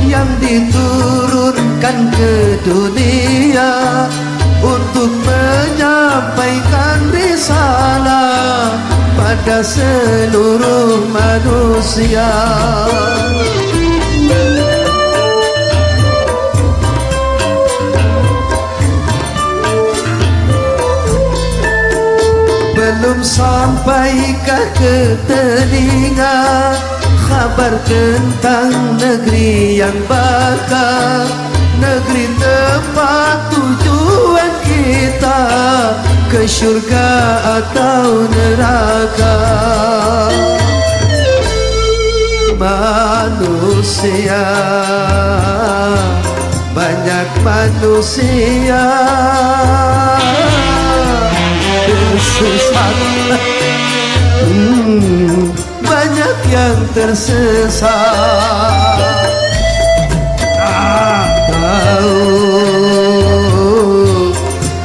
yang diturunkan ke dunia untuk menyampaikan risalah pada seluruh manusia. Belum sampaikah ke telinga kabar tentang negeri yang bakal, negeri tempat tujuan kita ke surga atau neraka. Manusia, banyak manusia tersesat, banyak yang tersesat. Tak tahu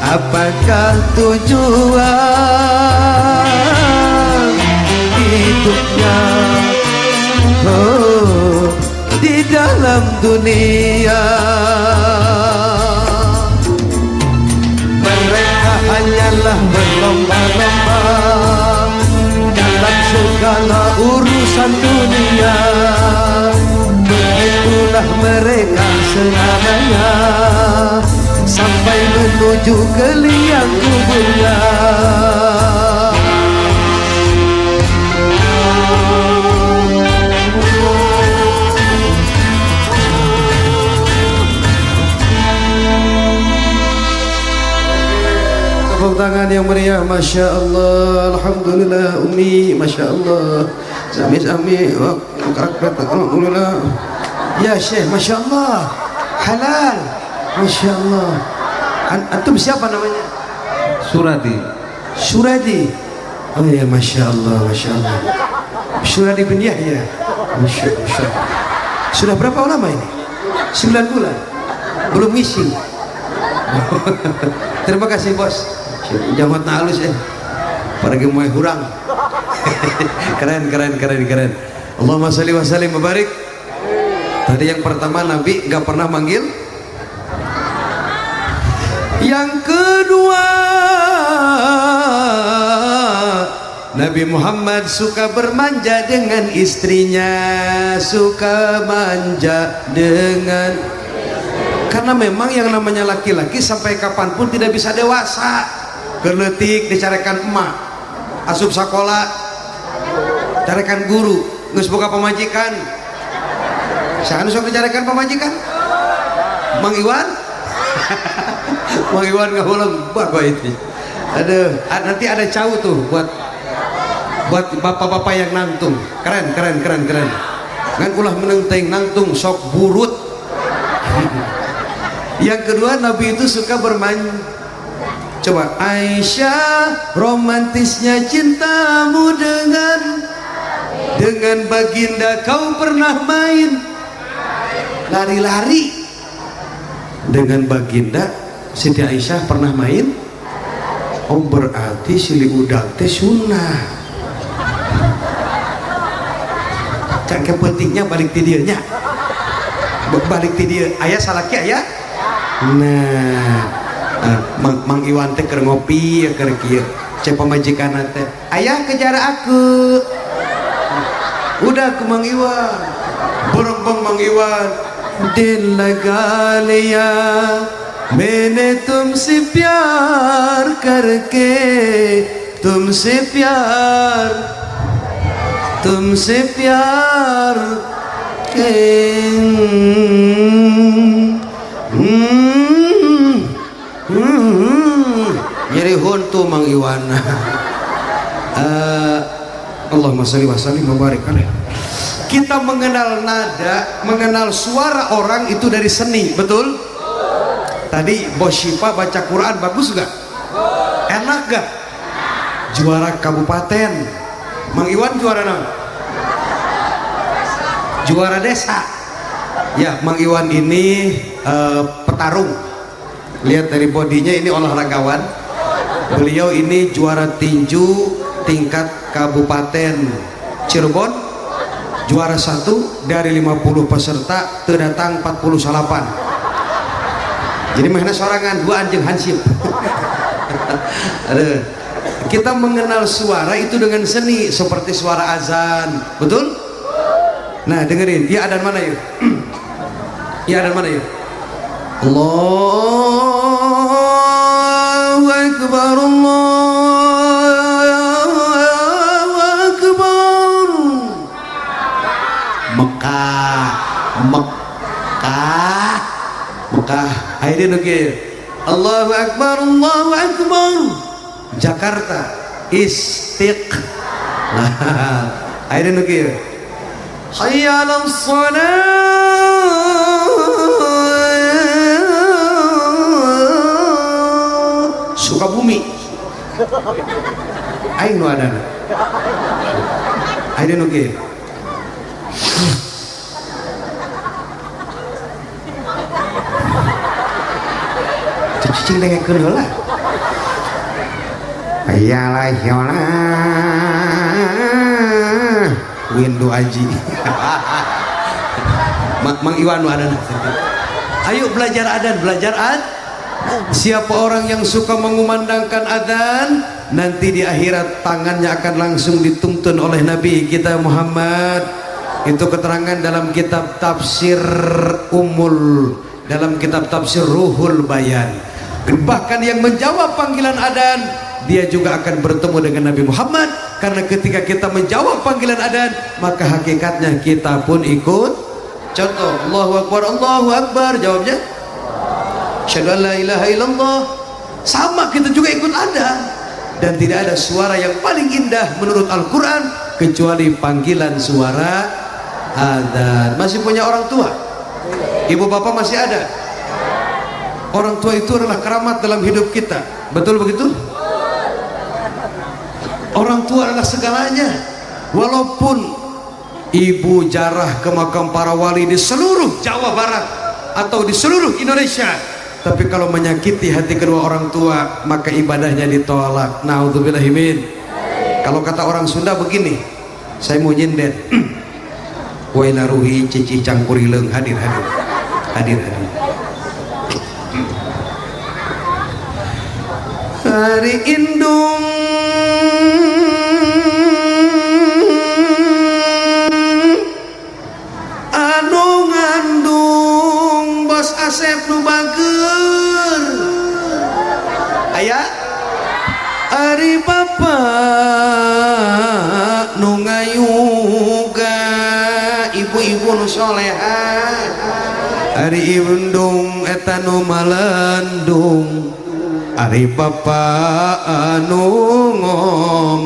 apakah tujuan hidupnya di dalam dunia. Mereka hanyalah berlomba-lomba dalam segala urusan dunia. Begitulah mereka selamanya sampai menuju ke liang kuburnya. Tepuk tangan yang meriah, Masya Allah, Alhamdulillah. Umi, Masya Allah. Sami-sami, Alhamdulillah. Ya Syekh, Masya Allah, halal, Masya Allah. Antum siapa namanya? Suradi. Suradi. Oh ya, Masya Allah, Masya Allah. Suradi bin Yahya. Masya Allah. Sudah berapa lama ini? 9 bulan. Belum ngisi. Terima kasih bos. Jangan halus ya. Pergi mau hurang. Keren. Allahumma sholli wa sallim wa barik. Tadi yang pertama Nabi gak pernah manggil. Yang kedua Nabi Muhammad suka bermanja dengan istrinya, suka manja dengan, karena memang yang namanya laki-laki sampai kapanpun tidak bisa dewasa. Geletik dicarikan emak, asup sekolah, carikan guru, nges buka pemajikan. Saya sok dicarikan pemajikan. Mang Iwan, Mang Iwan nggak boleh bawa itu. Nanti ada cawu tuh buat bapak-bapak yang nangtung. Keren. Kan ulah menenteng nangtung sok burut. Yang kedua Nabi itu suka bermain. Coba Aisyah, romantisnya cintamu dengan baginda kau pernah main lari-lari dengan baginda. Siti Aisyah pernah main. Oh berarti silih udang teh sunnah. Kan kepentingnya balik tidianya. Balik tidir ayah salaki ayah. Nah, Mang Iwan teh keur ngopi ya keur kieu. Cek pamajikan teh, "Ayah kejar aku." Udah ke Mang Iwan. Borong Mang Iwan. Dil lगा लिया मैंने तुमसे प्यार करके तुमसे प्यार के nyerihun tuh Mang Iwan. Allahumma sholli wa sallim wa barik alaih. Kita mengenal nada, mengenal suara orang itu dari seni, betul? Tadi Bos Syifa baca Quran bagus gak? Enak gak? Juara kabupaten. Mang Iwan juara apa? Juara desa. Ya, Mang Iwan ini petarung. Lihat dari bodinya ini olahragawan. Beliau ini juara tinju tingkat kabupaten Cirebon, juara 1 dari 50 peserta terdatang 48. Jadi mana sorangan dua anjing hansip. Kita mengenal suara itu dengan seni, seperti suara azan, betul? Nah dengerin, ya adan mana yuk? Ya adan mana yuk? Allahu Akbar, Allahu Akbar. Mekah. Ayo nukir. Allahu Akbar, Allahu Akbar. Jakarta. Istiqlal. Ayo nukir. Hayya 'alas shalah. Sukabumi. Aing nu ada. Ayo nukir. Cicing dengekeun heula. Ayalah yola. Windu aji. Mang Iwan nu ada. Ayo belajar adan, Siapa orang yang suka mengumandangkan adzan, nanti di akhirat tangannya akan langsung dituntun oleh Nabi kita Muhammad Itu keterangan dalam kitab tafsir dalam kitab tafsir Ruhul Bayan. Bahkan yang menjawab panggilan adzan, dia juga akan bertemu dengan Nabi Muhammad, karena ketika kita menjawab panggilan adzan, maka hakikatnya kita pun ikut. Contoh, Allahu Akbar, Allahu Akbar, jawabnya asyhadu an la ilaha illallah. Sama, kita juga ikut adzan. Dan tidak ada suara yang paling indah menurut Al-Quran kecuali panggilan suara adzan. Masih punya orang tua? Ibu bapak masih ada? Orang tua itu adalah keramat dalam hidup kita. Betul begitu? Orang tua adalah segalanya. Walaupun ibu jarah ke makam para wali di seluruh Jawa Barat atau di seluruh Indonesia, tapi kalau menyakiti hati kedua orang tua, maka ibadahnya ditolak. Naudzubillahi min. Kalau kata orang Sunda begini, saya mau nyinden. Waila ruhi cici cangkurileng, hadir. Hari indung anu ngandung bos Asep nu bager aya ari bapak nu ngayuga ibu-ibu nu soleha ari indung eta nu malandung ari bapak anu ngom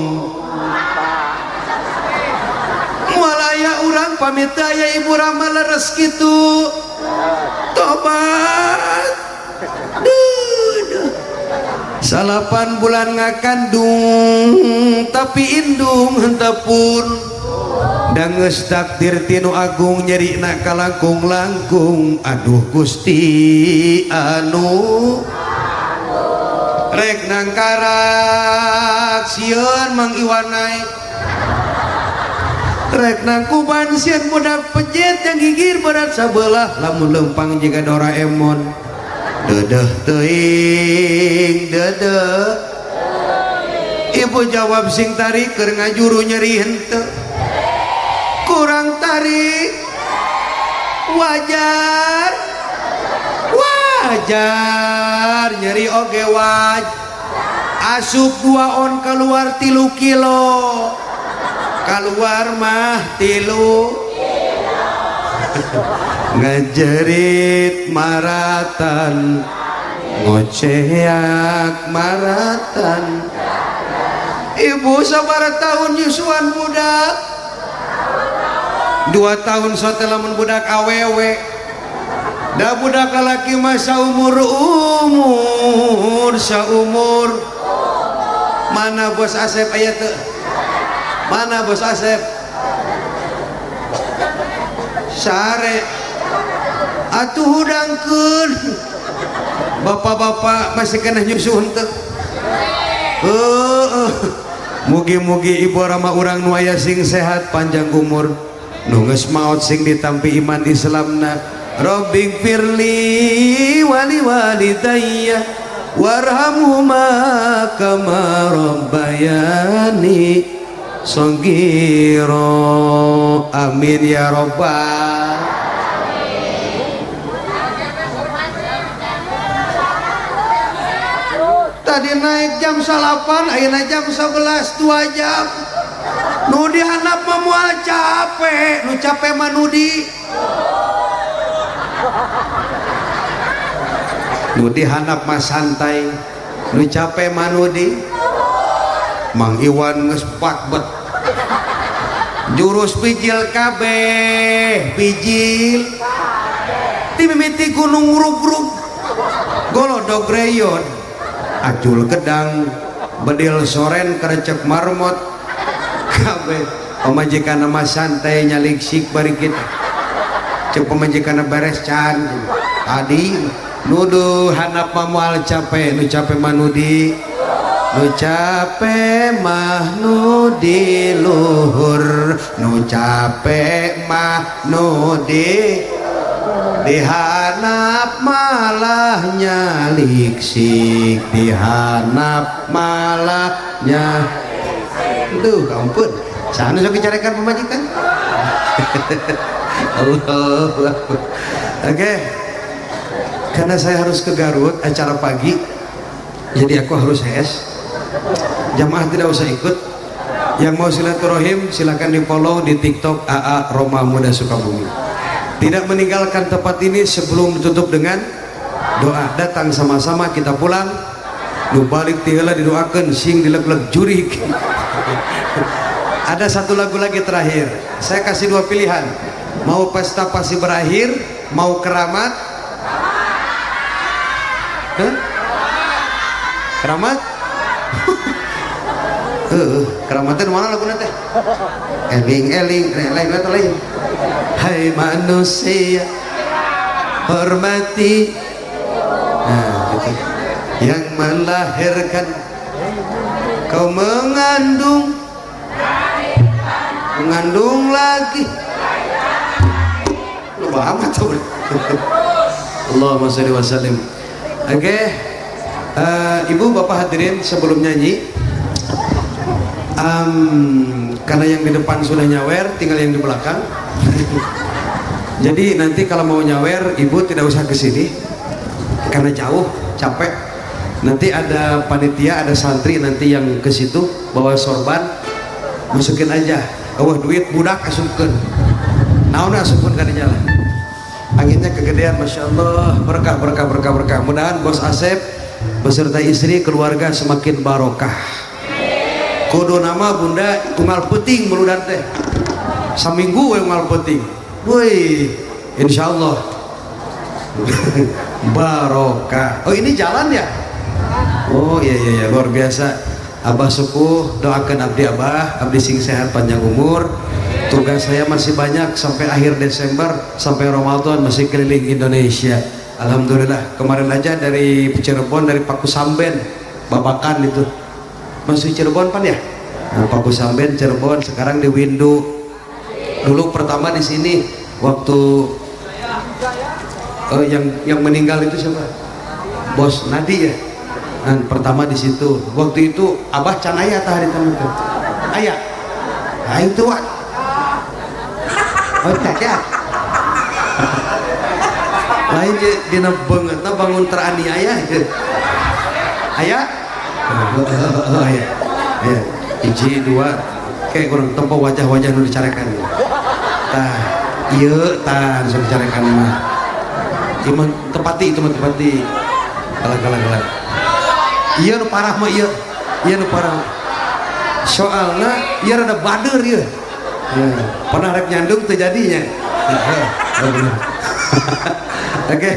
walaya urang pamit aya ibu rama leres kitu tobat salapan bulan ngakandung tapi indung hentapun dangeus takdir tinu agung nyeri nak kalangkung-langkung. Aduh Gusti anu rek nangkarak sieun Mang Iwanai rek nang kuban sieun budak pejet yang gigir berat sabelah lamun lempang jiga Doraemon. Dedeh teuing dedeh ibu jawab sing tarik keur ngajuru nyeri henteu kurang tarik wajar nyeri oge waj asup 2 on keluar 3 kilo keluar mah 3 ngejerit maratan ngoceak maratan. Ibu sabaraha tahun nyusuan budak 2 tahun setelah budak awewe. Da budak laki masa umur saumur. Mana bos Asep aya teu? Mana bos Asep? Sare. Atuh hudangkeun. Bapak-bapak masih kena nyusu henteu? Mugi-mugi ibu rama urang nu aya sing sehat panjang umur. Nu geus maot sing ditampi iman Islamna. Rabbing firli wali walidayya warhamhuma kama rabbayani shaghira. Amin ya rabbal. Tadi naik jam 8, ayeuna jam 11, 2 jam. Nu dihandap mah moal capek, nu capek mah nudi. Nu dihandap mah santai, nu capek mah nudi. Mang Iwan geus pakbet. Jurus pijil kabeh, pijil. Ti mimiti gunung urug-urug. Golodog reyon. Acul gedang, bedil soren kerecek marmot. Kabeh pamajikan mah santai nyalik sik bari kita. Cek pamajikan beres can. Tadi nuduh handap mah moal capek, nu capek mah nudi. Nu capek mah nudi luhur, nu capek mah nudi dihanap malah nyalik sik, dihanap malah nyalik. Duh ampun Sana sok dicarikan pemajikan. Allah. Oke. Karena saya harus ke Garut acara pagi, jadi aku harus HS. Jamaah tidak usah ikut. Yang mau silaturahim silakan di follow di TikTok AA Roma Muda Sukabumi. Tidak meninggalkan tempat ini sebelum ditutup dengan doa. Datang sama-sama kita pulang. Nu balik tiheula didoakeun sing dileg-leg jurig. Ada satu lagu lagi terakhir. Saya kasih dua pilihan. Mau pesta pasti berakhir, mau keramat. Keramat? Keramatan mana lagu nanti? Eling-eling, lain. Hai manusia, hormati gitu. Yang melahirkan, kau mengandung lagi. Lu amat tuh. Allahumma sholli wa sallim. Oke, ibu bapak hadirin sebelum nyanyi. Karena yang di depan sudah nyawer, tinggal yang di belakang. Jadi nanti kalau mau nyawer, ibu tidak usah ke sini karena jauh, capek. Nanti ada panitia, ada santri nanti yang ke situ bawa sorban, masukin aja. Duit budak asupkeun. Naon asupkeun ka di jalan. Anginnya kegedean, masya Allah, berkah. Mudahan Bos Asep beserta istri keluarga semakin barokah. Kudu nama bunda unggal peting meludan teh saminggu we unggal peting woi insyaallah barokah. Oh ini jalan ya? Oh iya luar biasa. Abah sepuh doakan abdi abah, abdi sing sehat panjang umur. Tugas saya masih banyak sampai akhir Desember, sampai Ramadan masih keliling Indonesia. Alhamdulillah kemarin aja dari Cirebon, dari Paku Samben Babakan itu masih Cirebon pan ya? Nah, Paku Samben Cirebon, sekarang di Windu. Dulu pertama di sini waktu yang meninggal itu siapa? Bos Nadi ya. Dan pertama di situ. Waktu itu Abah can aya tah di tamu tuh. Aya. Nah itu wak. Oh tak ya. Lain dina beungeutna bangun teraniaya gitu. Aya? Aya. Ya, hiji dua kayak kurang tempo wajah-wajah nu dicarekan. Tah, ieu tah sok dicarekan mah. Ieu tepati itu mah tepati. Galang. Ieu nu parah mah ieu. Ieu nu parah. Soalna ieu rada bader ieu. Ya, pernah rek nyandung teu jadinya. Oke.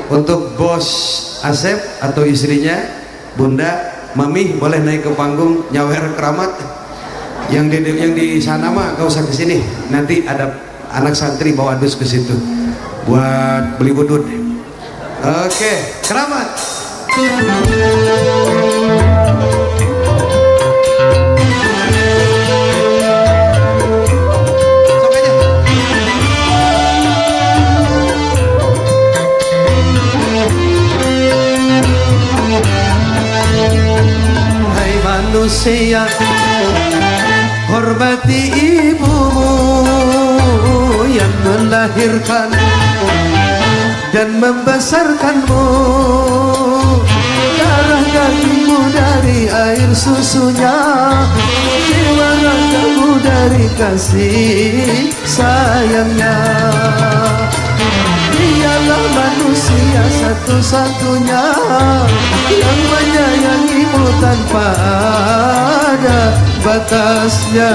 Untuk Bos Asep atau istrinya Bunda Mami boleh naik ke panggung nyawer keramat. Yang di sana mah gak usah ke sini. Nanti ada anak santri bawa dus ke situ buat beli udud. Oke, keramat. Manusia, hormati ibumu yang melahirkan dan membesarkanmu. Darah dagingmu dari air susunya, jiwa ragamu dari kasih sayangnya. Dialah manusia satu-satunya yang menyayangimu tanpa ada batasnya.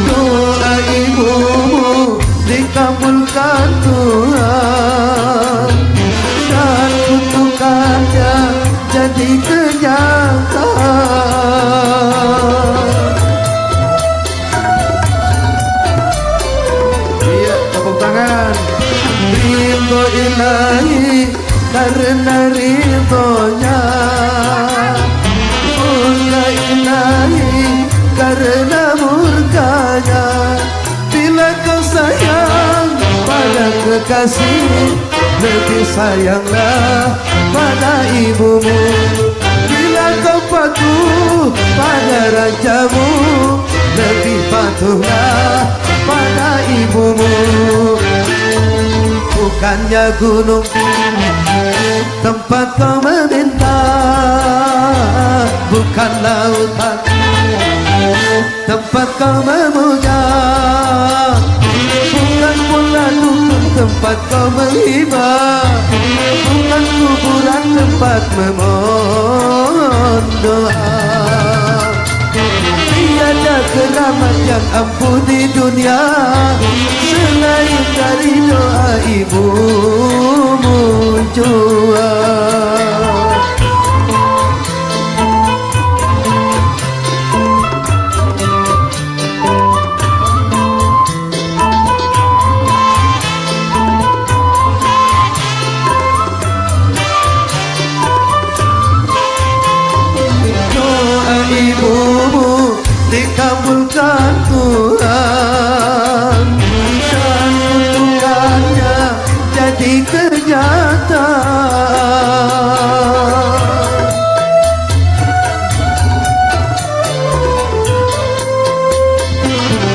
Doa ibumu dikabulkan Tuhan dan kutukannya jadi kenyataan. Iya, tepuk tangan. Ridho ilahi karena ridhonya kasih, lebih sayanglah pada ibumu. Bila kau patuh pada rajamu, lebih patuhlah pada ibumu. Bukannya gunung tempat kau meminta, bukan lautan tempat kau memuja, bukan pula dukun tempat kau menghibah, bukan kuburan tempat memohon doa. Tiada keramat yang ampuh di dunia selain dari doa ibumu jua. Dikabulkan Tuhan dan kutukannya jadi kenyataan.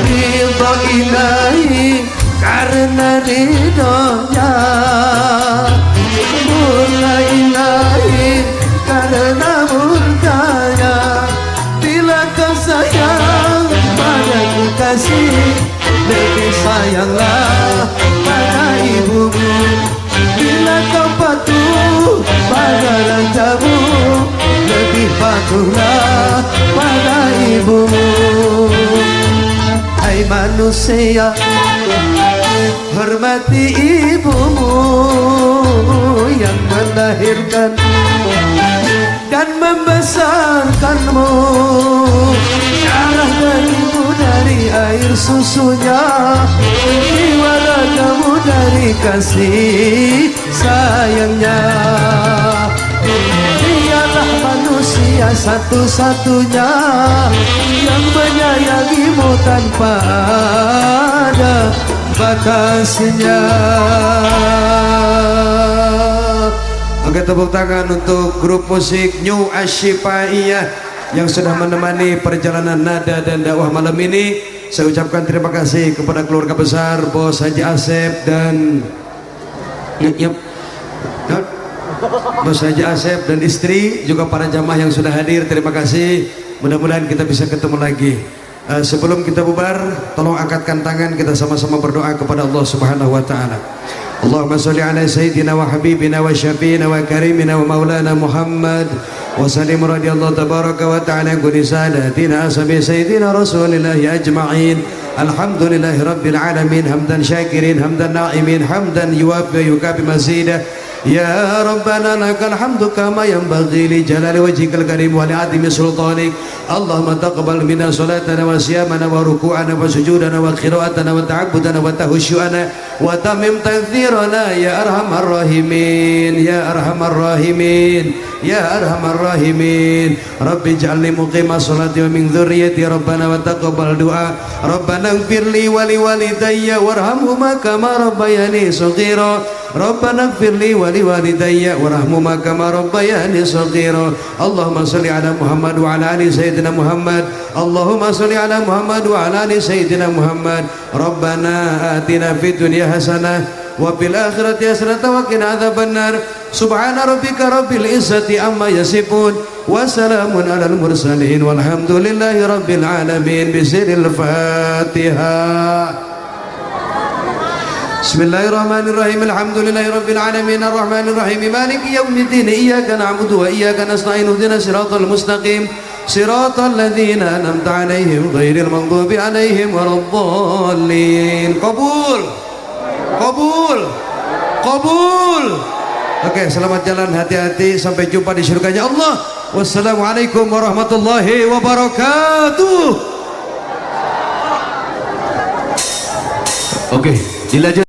Ridho ilahi karena ridhonya, murka ilahi karena murkanya. Bila kau sayang padaku kasih, lebih sayanglah pada ibumu. Bila kau patuh pada rajamu, lebih patuhlah pada ibumu. Hai manusia, hormati ibumu yang melahirkan dan membesarkanmu. Darah dagingmu dari air susunya, jiwa ragamu dari kasih sayangnya. Dialah manusia satu-satunya yang menyayangimu tanpa ada batasnya. Oke, tepuk tangan untuk grup musik New Ashifaiyah yang sudah menemani perjalanan nada dan dakwah malam ini. Saya ucapkan terima kasih kepada keluarga besar Bos Haji Asep dan Bos Haji Asep dan istri, juga para jamaah yang sudah hadir. Terima kasih. Mudah-mudahan kita bisa ketemu lagi. Sebelum kita bubar, tolong angkatkan tangan, kita sama-sama berdoa kepada Allah Subhanahu wa taala. Allahumma salli ala sayyidina wa habibina wa syafiina wa karimina wa maulana Muhammad wa sallim radhiyallahu tabaraka wa ta'ala kulli sadatina ashabi sayyidina rasulillahi ajma'in. Alhamdulillahi rabbil alamin, hamdan syakirin, hamdan na'imin, hamdan yuwafi wa yukafi mazidah. Ya Rabbana lakal hamdu kama yanbaghi li jalali wajhikal karim wa li 'azimi sultanik. Allahumma taqabbal minna salatana wa siyamana wa ruku'ana wa sujudana wa qira'atana wa ta'abbudana wa tahusyu'ana wa tamim tanzirana ya arhamar rahimin, ya arhamar rahimin, ya arhamar rahimin. Rabbi ij'alni muqima sholati wa min dzurriyyati rabbana wa taqabbal du'a. Rabbana ighfirli wa li walidayya warhamhuma kama rabbayani shaghira. Rabbana ighfirli wa li walidayya warhamhuma kama rabbayani shaghira. Allahumma shalli ala Muhammad wa ala ali sayyidina Muhammad. Allahumma shalli ala Muhammad wa ala ali sayyidina Muhammad. Rabbana atina fid dunya hasanah wa fil akhirati hasanah wa qina adzabannar. Subhana rabbika rabbil izzati amma yasifun wa salamun alal mursalin walhamdulillahi rabbil alamin. Bismillahil Fatihah. Bismillahirrahmanirrahim. Alhamdulillahi rabbil alamin arrahmanir rahim maliki yaumiddin iyyaka na'budu wa iyyaka nasta'in ihdinas siratal mustaqim siratal ladzina an'amta 'alaihim ghairil maghdubi 'alaihim waladdallin. Qabul. Qabul. Qabul. Oke, selamat jalan, hati-hati, sampai jumpa di surganya Allah. Wassalamualaikum warahmatullahi wabarakatuh. Oke, dilanjut.